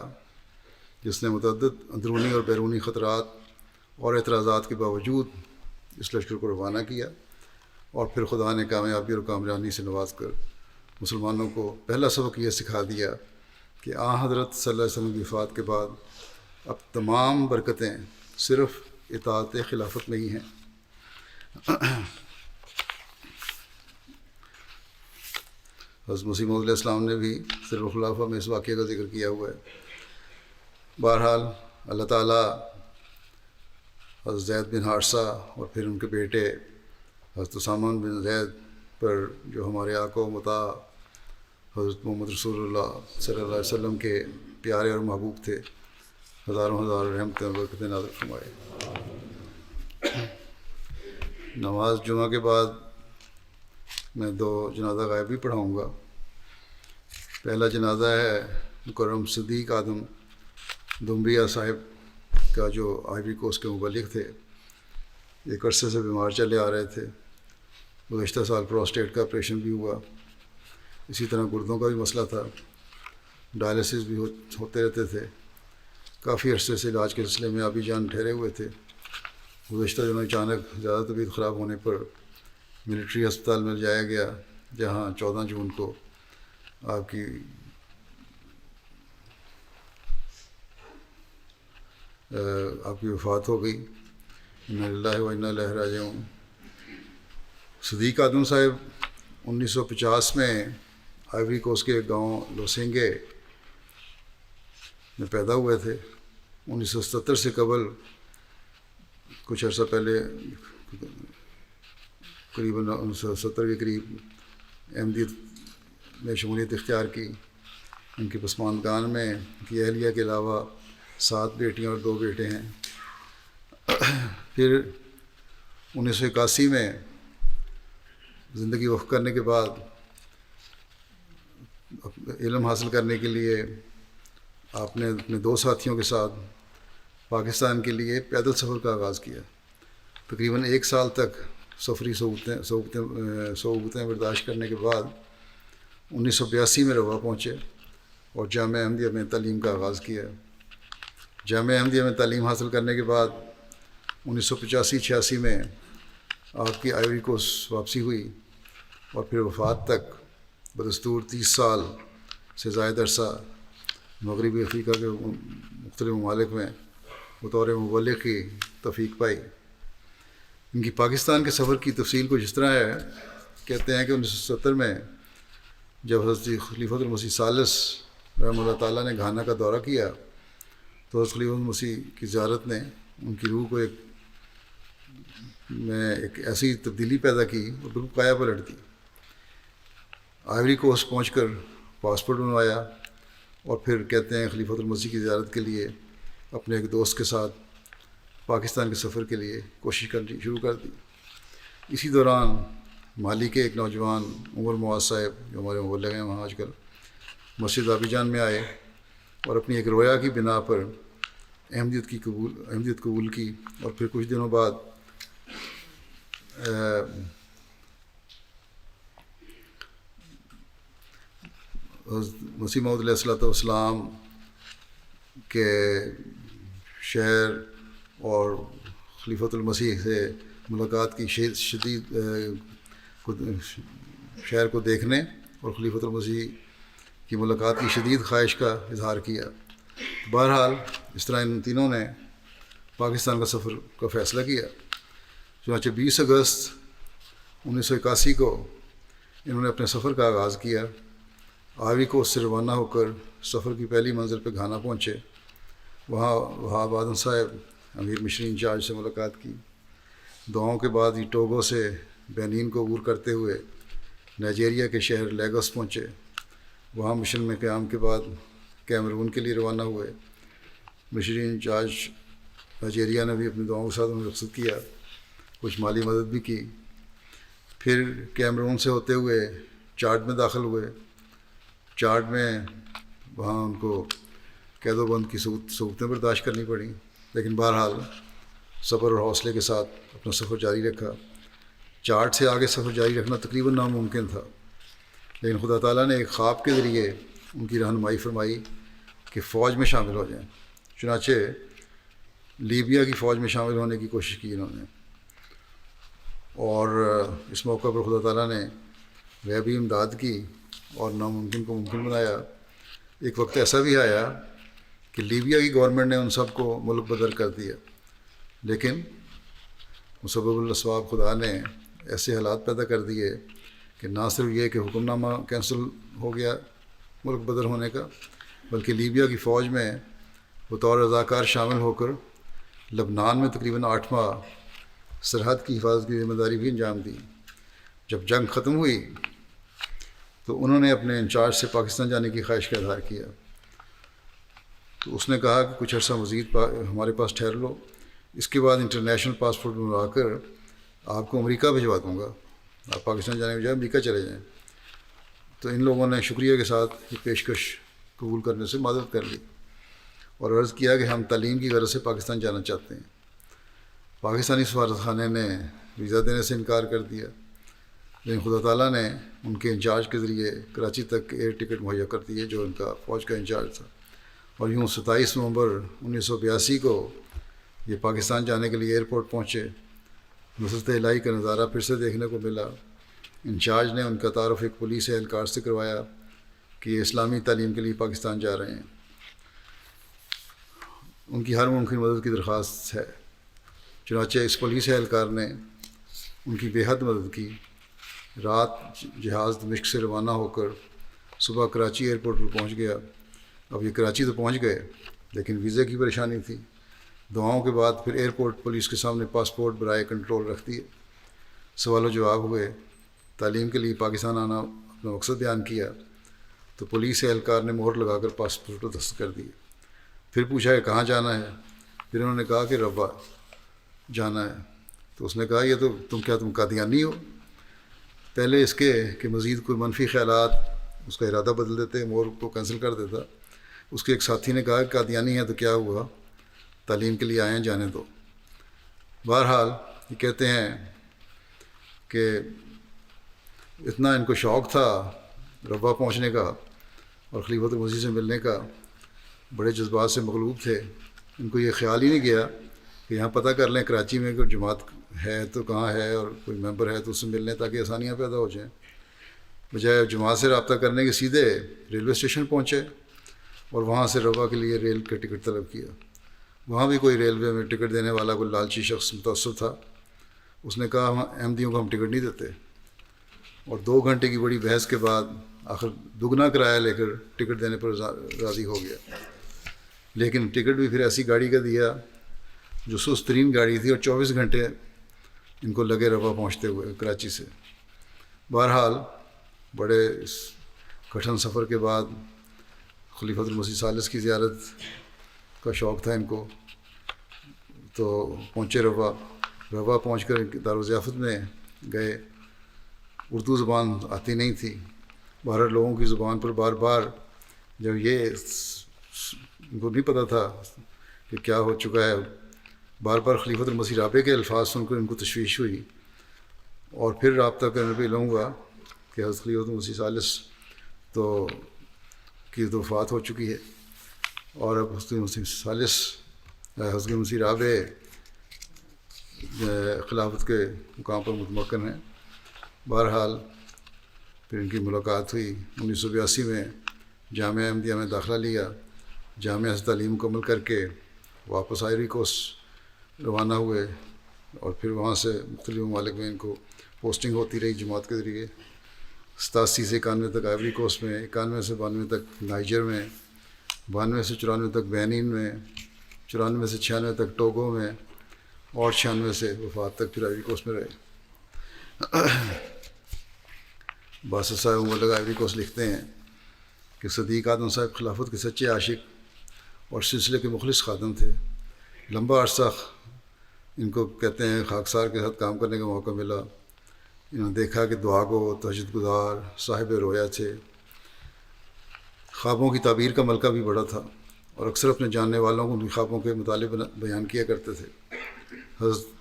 جس نے متعدد اندرونی اور بیرونی خطرات اور اعتراضات کے باوجود اس لشکر کو روانہ کیا، اور پھر خدا نے کامیابی اور کامرانی سے نواز کر مسلمانوں کو پہلا سبق یہ سکھا دیا کہ حضرت صلی اللہ علیہ وسلم کی وفات کے بعد اب تمام برکتیں صرف اطاعت خلافت میں ہی ہیں۔ حضرت مسیح موعود علیہ السلام نے بھی سر الخلافہ میں اس واقعے کا ذکر کیا ہوا ہے۔ بہرحال اللہ تعالیٰ حضرت زید بن حارثہ اور پھر ان کے بیٹے حضرت اسامہ بن زید پر، جو ہمارے آقا و مطاع حضرت محمد رسول اللہ صلی اللہ علیہ وسلم کے پیارے اور محبوب تھے، ہزاروں ہزار رحمتیں اور برکتیں نازل فرمائے۔ نماز جمعہ کے بعد میں 2 جنازہ غائب بھی پڑھاؤں گا۔ پہلا جنازہ ہے مکرم صدیق آدم دمبیا صاحب کا، جو آئیوری کوسٹ کے مبلغ تھے۔ ایک عرصے سے بیمار چلے آ رہے تھے۔ گزشتہ سال پروسٹیٹ کا آپریشن بھی ہوا، اسی طرح گردوں کا بھی مسئلہ تھا، ڈائلسس بھی ہوتے رہتے تھے۔ کافی عرصے سے علاج کے سلسلے میں آبی جان ٹھہرے ہوئے تھے۔ گزشتہ دنوں اچانک زیادہ طبیعت خراب ہونے پر ملٹری ہسپتال میں جایا گیا، جہاں 14 جون کو آپ کی وفات ہو گئی۔ انا للہ و انا الیہ راجعون۔ صدیق آدم صاحب 1950 میں آئیوری کوسٹ کے گاؤں لوسینگے میں پیدا ہوئے تھے۔ 1977 سے قبل کچھ عرصہ پہلے قریباً 1970 کے قریب احمدیت میں شمولیت اختیار کی۔ ان کے پسماندگان میں ان کی اہلیہ کے علاوہ 7 بیٹیاں اور 2 بیٹے ہیں۔ پھر 1981 میں زندگی وقف کرنے کے بعد علم حاصل کرنے کے لیے آپ نے اپنے 2 ساتھیوں کے ساتھ پاکستان کے لیے پیدل سفر کا آغاز کیا۔ تقریباً 1 سال تک سفری صعوبتیں برداشت کرنے کے بعد 1982 میں روا پہنچے اور جامعہ احمدیہ میں تعلیم کا آغاز کیا۔ جامعہ احمدیہ میں تعلیم حاصل کرنے کے بعد 1985-86 میں آپ کی آئیوری کوسٹ واپسی ہوئی اور پھر وفات تک بدستور 30 سال سے زائد عرصہ مغربی افریقہ کے مختلف ممالک میں بطور مبلغ کی توفیق پائی۔ ان کی پاکستان کے سفر کی تفصیل کچھ اس طرح ہے، کہتے ہیں کہ 1970 میں جب حضرت خلیفۃ المسیح ثالث رحمہ اللہ تعالیٰ نے گھانا کا دورہ کیا تو حضرت خلیفۃ المسیح کی زیارت نے ان کی روح کو ایک ایسی تبدیلی پیدا کی اور بالکل قایا پلٹ دی۔ آئیوری کوسٹ پہنچ کر پاسپورٹ بنوایا اور پھر کہتے ہیں خلیفۃ المسیح کی زیارت کے لیے اپنے ایک دوست کے ساتھ پاکستان کے سفر کے لیے کوشش کرنی شروع کر دی۔ اسی دوران مالی کے ایک نوجوان عمر معاذ صاحب جو ہمارے مبلغ ہیں وہاں آج کل، مسجد آبی جان میں آئے اور اپنی ایک رویا کی بنا پر احمدیت قبول کی، اور پھر کچھ دنوں بعد مسیح موعود علیہ السلام کے شہر اور خلیفۃ المسیح سے ملاقات کی شہر کو دیکھنے اور خلیفۃ المسیح کی ملاقات کی شدید خواہش کا اظہار کیا۔ بہرحال اس طرح ان تینوں نے پاکستان کا سفر کا فیصلہ کیا۔ چنانچہ 20 اگست 1981 کو انہوں نے اپنے سفر کا آغاز کیا۔ آئیوری کوسٹ سے روانہ ہو کر سفر کی پہلی منزل پہ گھانا پہنچے۔ وہاں وہاب آدم صاحب امیر مشری انچارج سے ملاقات کی۔ دعاؤں کے بعد یہ ٹوگو سے بینین کو عبور کرتے ہوئے نائجیریا کے شہر لیگوس پہنچے۔ وہاں مشن میں قیام کے بعد کیمرون کے لیے روانہ ہوئے۔ مشری انچارج نائجیریا نے بھی اپنی دعاؤں کے ساتھ انہیں رخصت کیا، کچھ مالی مدد بھی کی۔ پھر کیمرون سے ہوتے ہوئے چاڈ میں داخل ہوئے۔ چاڈ میں وہاں ان کو قید و بند کی صعوبتیں برداشت کرنی پڑیں، لیکن بہرحال صبر اور حوصلے کے ساتھ اپنا سفر جاری رکھا۔ چاڈ سے آگے سفر جاری رکھنا تقریباً ناممکن تھا، لیکن خدا تعالیٰ نے ایک خواب کے ذریعے ان کی رہنمائی فرمائی کہ فوج میں شامل ہو جائیں۔ چنانچہ لیبیا کی فوج میں شامل ہونے کی کوشش کی انہوں نے، اور اس موقع پر خدا تعالیٰ نے غیبی امداد کی اور ناممکن کو ممکن بنایا۔ ایک وقت ایسا بھی آیا کہ لیبیا کی گورنمنٹ نے ان سب کو ملک بدر کر دیا، لیکن مسبب الاسباب خدا نے ایسے حالات پیدا کر دیے کہ نہ صرف یہ کہ حکم نامہ کینسل ہو گیا ملک بدر ہونے کا، بلکہ لیبیا کی فوج میں بطور رضاکار شامل ہو کر لبنان میں تقریباً 8 ماہ سرحد کی حفاظت کی ذمہ داری بھی انجام دی۔ جب جنگ ختم ہوئی تو انہوں نے اپنے انچارج سے پاکستان جانے کی خواہش کا اظہار کیا، تو اس نے کہا کہ کچھ عرصہ مزید ہمارے پاس ٹھہر لو، اس کے بعد انٹرنیشنل پاسپورٹ بنوا کر آپ کو امریکہ بھجوا دوں گا، آپ پاکستان جانے کے بجائے امریکہ چلے جائیں۔ تو ان لوگوں نے شکریہ کے ساتھ یہ پیشکش قبول کرنے سے مدد کر لی اور عرض کیا کہ ہم تعلیم کی غرض سے پاکستان جانا چاہتے ہیں۔ پاکستانی سفارت خانے نے ویزا دینے سے انکار کر دیا، لیکن خدا تعالیٰ نے ان کے انچارج کے ذریعے کراچی تک ایئر ٹکٹ مہیا کر دیے، جو ان کا فوج کا انچارج تھا، اور یوں 27 نومبر 1982 کو یہ پاکستان جانے کے لیے ایئرپورٹ پہنچے۔ نصرت الہی کا نظارہ پھر سے دیکھنے کو ملا۔ انچارج نے ان کا تعارف ایک پولیس اہلکار سے کروایا کہ یہ اسلامی تعلیم کے لیے پاکستان جا رہے ہیں، ان کی ہر ممکن مدد کی درخواست ہے۔ چنانچہ اس پولیس اہلکار نے ان کی بے حد مدد کی۔ رات جہاز دمشق سے روانہ ہو کر صبح کراچی ایئرپورٹ پر پہنچ گیا۔ اب یہ کراچی تو پہنچ گئے لیکن ویزے کی پریشانی تھی۔ دعاؤں کے بعد پھر ایئرپورٹ پولیس کے سامنے پاسپورٹ برائے کنٹرول رکھ دیے۔ سوال و جواب ہوئے۔ تعلیم کے لیے پاکستان آنا اپنا مقصد بیان کیا تو پولیس اہلکار نے مہر لگا کر پاسپورٹ پر دستخط کر دیے۔ پھر پوچھا کہ کہاں جانا ہے؟ پھر انہوں نے کہا کہ روا جانا ہے۔ تو اس نے کہا یہ تو تم قادیانی ہو؟ پہلے اس کے کہ مزید کوئی منفی خیالات اس کا ارادہ بدل دیتے، مہر کو کینسل کر دیتا، اس کے ایک ساتھی نے کہا کہ قادیانی ہے تو کیا ہوا، تعلیم کے لیے آئے ہیں، جانے دو۔ بہرحال یہ کہتے ہیں کہ اتنا ان کو شوق تھا روا پہنچنے کا اور خلیفۃ المسیح سے ملنے کا، بڑے جذبات سے مغلوب تھے۔ ان کو یہ خیال ہی نہیں گیا کہ یہاں پتہ کر لیں کراچی میں کوئی جماعت ہے تو کہاں ہے اور کوئی ممبر ہے تو اس سے مل لیں تاکہ آسانیاں پیدا ہو جائیں۔ بجائے جماعت سے رابطہ کرنے کے سیدھے ریلوے اسٹیشن پہنچے اور وہاں سے روا کے لیے ریل کا ٹکٹ طلب کیا۔ وہاں بھی کوئی ریلوے میں ٹکٹ دینے والا کوئی لالچی شخص متعصب تھا۔ اس نے کہا احمدیوں کو ہم ٹکٹ نہیں دیتے، اور 2 گھنٹے کی بڑی بحث کے بعد آخر دگنا کرایہ لے کر ٹکٹ دینے پر راضی ہو گیا۔ لیکن ٹکٹ بھی پھر ایسی گاڑی کا دیا جو سست ترین گاڑی تھی، اور 24 گھنٹے ان کو لگے روا پہنچتے ہوئے کراچی سے۔ بہرحال بڑے اس کٹھن سفر کے بعد خلیفۃ المسیح ثالث کی زیارت کا شوق تھا ان کو، تو پہنچے روا پہنچ کر دارالضیافت میں گئے۔ اردو زبان آتی نہیں تھی، بہرحال لوگوں کی زبان پر بار بار جب یہ ان کو نہیں پتہ تھا کہ کیا ہو چکا ہے، بار بار خلیفۃ المسیح رابع کے الفاظ سن کر ان کو تشویش ہوئی، اور پھر رابطہ کرنے پہ علم ہوا کہ حضرت خلیفۃ المسیح ثالث کی تو وفات ہو چکی ہے، اور اب حضرت المسیح ثالث حضرت المسیح رابع خلافت کے مقام پر متمکن ہیں۔ بہرحال پھر ان کی ملاقات ہوئی۔ 1982 میں جامعہ احمدیہ میں داخلہ لیا۔ جامعہ سے تعلیم مکمل کر کے واپس آئیوری کوسٹ روانہ ہوئے، اور پھر وہاں سے مختلف ممالک میں ان کو پوسٹنگ ہوتی رہی جماعت کے ذریعے۔ 87 سے 91 تک آئیوری کوسٹ میں، 91 سے 92 تک نائجر میں، 92 سے 94 تک بینین میں، 94 سے 96 تک ٹوگو میں، اور 96 سے وفات تک پھر آئیوری کوسٹ میں رہے۔ باسط صاحب مبلغ آئیوری کوسٹ لکھتے ہیں کہ صدیق اعظم صاحب خلافت کے سچے عاشق اور سلسلے کے مخلص خادم تھے۔ لمبا عرصہ ان کو کہتے ہیں خاکسار کے ساتھ کام کرنے کا موقع ملا۔ انہوں نے دیکھا کہ دعا گو، تہجد گزار، صاحب رویا تھے۔ خوابوں کی تعبیر کا ملکہ بھی بڑا تھا، اور اکثر اپنے جاننے والوں کو ان خوابوں کے مطالب بیان کیا کرتے تھے۔ حضرت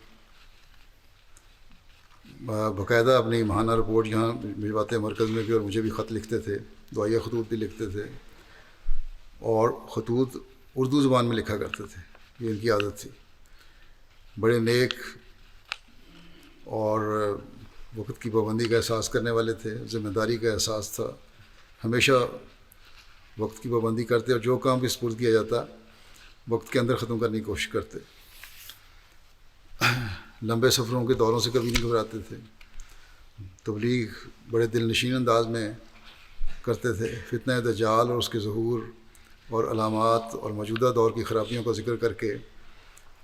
باقاعدہ اپنی ماہانہ رپورٹ یہاں بھجواتے مرکز میں بھی، اور مجھے بھی خط لکھتے تھے، دعائیہ خطوط بھی لکھتے تھے، اور خطوط اردو زبان میں لکھا کرتے تھے، یہ ان کی عادت تھی۔ بڑے نیک اور وقت کی پابندی کا احساس کرنے والے تھے، ذمہ داری کا احساس تھا، ہمیشہ وقت کی پابندی کرتے، اور جو کام بھی سپرد کیا جاتا وقت کے اندر ختم کرنے کی کوشش کرتے۔ لمبے سفروں کے دوروں سے کبھی نہیں گھبراتے تھے۔ تبلیغ بڑے دل نشین انداز میں کرتے تھے۔ فتنہ دجال اور اس کے ظہور اور علامات اور موجودہ دور کی خرابیوں کا ذکر کر کے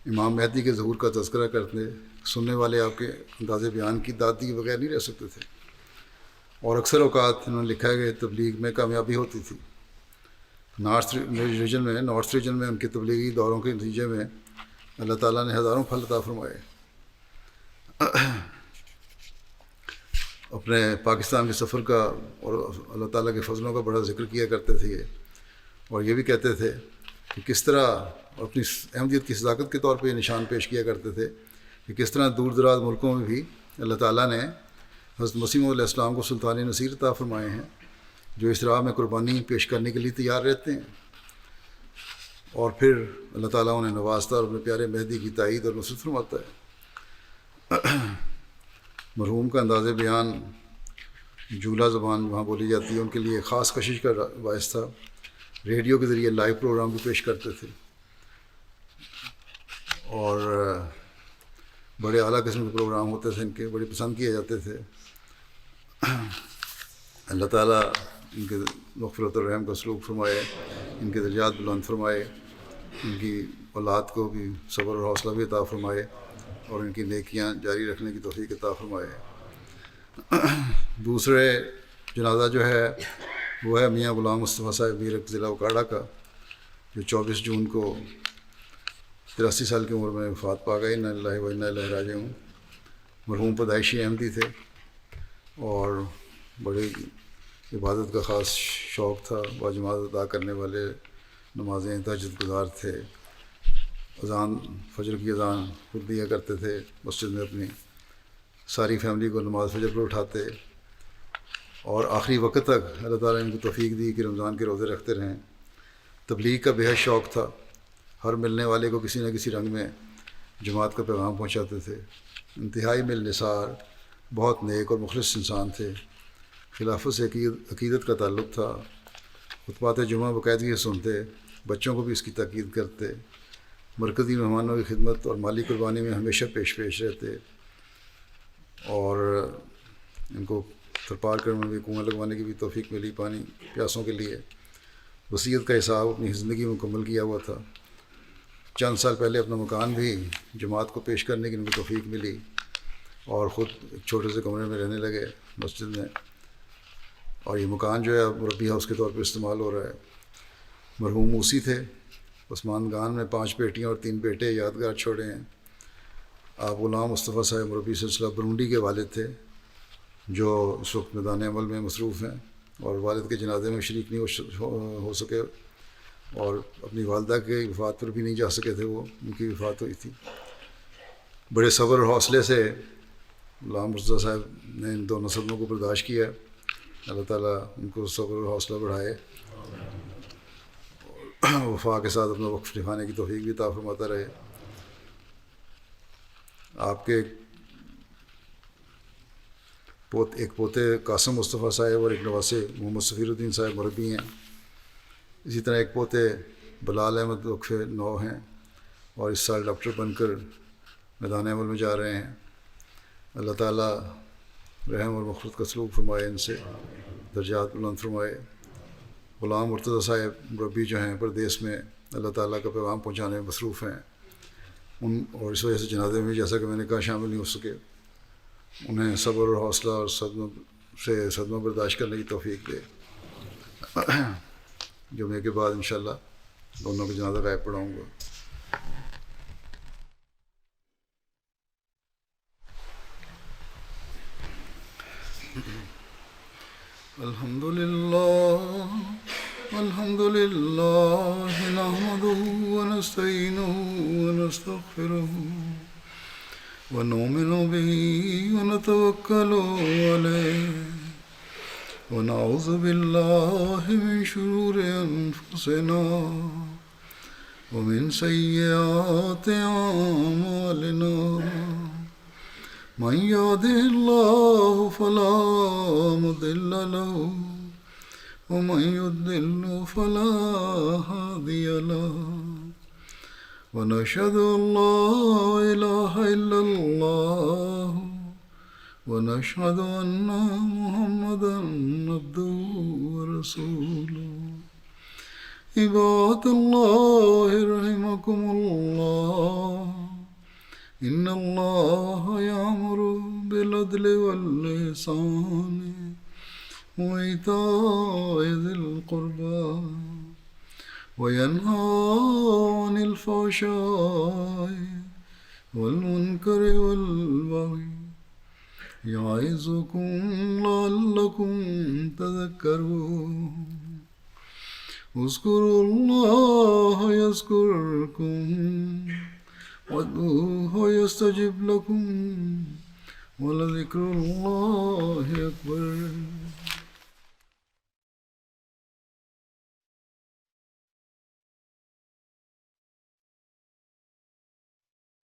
امام مہدی کے ظہور کا تذکرہ کرتے، سننے والے آپ کے انداز بیان کی داد دیے بغیر نہیں رہ سکتے تھے، اور اکثر اوقات انہوں نے لکھا ہے کہ تبلیغ میں کامیابی ہوتی تھی۔ نارتھ ریجن میں ان کے تبلیغی دوروں کے نتیجے میں اللہ تعالیٰ نے ہزاروں پھل عطا فرمائے۔ اپنے پاکستان کے سفر کا اور اللہ تعالیٰ کے فضلوں کا بڑا ذکر کیا کرتے تھے، اور یہ بھی کہتے تھے کہ کس طرح اپنی احمدیت کی صداقت کے طور پہ یہ نشان پیش کیا کرتے تھے کہ کس طرح دور دراز ملکوں میں بھی اللہ تعالیٰ نے حضرت مسیح علیہ السلام کو سلطان نصیر عطا فرمائے ہیں، جو اس راہ میں قربانی پیش کرنے کے لیے تیار رہتے ہیں، اور پھر اللہ تعالیٰ انہیں نوازتا اور اپنے پیارے مہدی کی تائید اور نصرت فرماتا ہے۔ مرحوم کا انداز بیان جولا زبان وہاں بولی جاتی ہے، ان کے لیے خاص کشش کا باعث تھا۔ ریڈیو کے ذریعے لائیو پروگرام بھی پیش کرتے تھے، اور بڑے اعلیٰ قسم کے پروگرام ہوتے تھے ان کے، بڑے پسند کیے جاتے تھے۔ اللہ تعالیٰ ان کے مغفرت الرحم کا سلوک فرمائے، ان کے درجات بلند فرمائے، ان کی اولاد کو بھی صبر اور حوصلہ بھی عطا فرمائے، اور ان کی نیکیاں جاری رکھنے کی توفیق عطا فرمائے۔ دوسرے جنازہ جو ہے وہ ہے میاں غلام مصطفیٰ صاحب میر ضلع اکاڑا کا، جو 24 جون کو 83 سال کی عمر میں وفات پا گئے۔ انا للہ و انا الیہ راجعون۔ مرحوم پیدائشی احمدی تھے اور بڑی عبادت کا خاص شوق تھا، باجماعت ادا کرنے والے، نمازیں تہجد گزار تھے، اذان فجر کی اذان خود دیا کرتے تھے مسجد میں، اپنی ساری فیملی کو نماز فجر پر اٹھاتے، اور آخری وقت تک اللہ تعالیٰ نے ان کو توفیق دی کہ رمضان کے روزے رکھتے رہیں۔ تبلیغ کا بے حد شوق تھا، ہر ملنے والے کو کسی نہ کسی رنگ میں جماعت کا پیغام پہنچاتے تھے۔ انتہائی مل نثار، بہت نیک اور مخلص انسان تھے۔ خلافت سے عقیدت کا تعلق تھا، خطبات جمعہ باقاعدگی سے سنتے، بچوں کو بھی اس کی تاکید کرتے، مرکزی مہمانوں کی خدمت اور مالی قربانی میں ہمیشہ پیش رہتے، اور ان کو تھرپارکر میں بھی کنواں لگوانے کی بھی توفیق ملی پانی پیاسوں کے لیے۔ وصیت کا حساب اپنی زندگی میں مکمل کیا ہوا تھا۔ چند سال پہلے اپنا مکان بھی جماعت کو پیش کرنے کی ان کو توفیق ملی، اور خود ایک چھوٹے سے کمرے میں رہنے لگے مسجد میں، اور یہ مکان جو ہے اب مربی ہاؤس کے طور پر استعمال ہو رہا ہے۔ مرحوم موسی تھے، عثمان گان میں 5 بیٹیاں اور 3 بیٹے یادگار چھوڑے ہیں۔ آپ غلام مصطفیٰ صاحب مربی سلسلہ برونڈی کے والد تھے، جو اس وقت میدان عمل میں مصروف ہیں، اور والد کے جنازے میں شریک نہیں ہو سکے، اور اپنی والدہ کے وفات پر بھی نہیں جا سکے تھے، وہ ان کی وفات ہوئی تھی۔ بڑے صبر اور حوصلے سے غلام مرتضیٰ صاحب نے ان دونوں صدموں کو برداشت کیا۔ اللہ تعالیٰ ان کو صبر اور حوصلہ بڑھائے، اور وفا کے ساتھ اپنا وقف نبھانے کی توفیق بھی عطا فرماتا رہے۔ آپ کے ایک پوتے قاسم مصطفیٰ صاحب اور ایک نواسے محمد سفیر الدین صاحب مربی ہیں۔ اسی طرح ایک پوتے بلال احمد وقف 9 ہیں، اور اس سال ڈاکٹر بن کر میدان عمل میں جا رہے ہیں۔ اللہ تعالیٰ رحم اور مغفرت کا سلوک فرمائے، ان سے درجات بلند فرمائے۔ غلام مرتضیٰ صاحب مربی جو ہیں پردیس میں اللہ تعالیٰ کا پیغام پہنچانے میں مصروف ہیں، اور اس وجہ سے جنازے میں جیسا کہ میں نے کہا شامل نہیں ہو سکے۔ انہیں صبر اور حوصلہ اور صدمہ برداشت کرنے کی توفیق دے۔ جمعے کے بعد انشاءاللہ دونوں کا جنازہ غائب پڑھاؤں گا۔ الحمد للہ نحمدہ ونستعینہ ونستغفرہ ونؤمن بہ ونتوکل علیہ ونعوذ باللہ من شرور انفسنا ومن سیئات اعمالنا من يهده الله فلا مضل له ومن يضلل فلا هادي له ونشهد أن لا إله إلا الله ونشهد أن محمدا عبده ورسوله عباد الله رحمكم الله إن الله يأمر بالعدل والإحسان وإيتاء ذي القربى وينهى عن الفحشاء والمنكر والبغي يعظكم لعلكم تذكرون اذكروا الله يذكركم وادعوه يستجب لكم ولذكر الله أكبر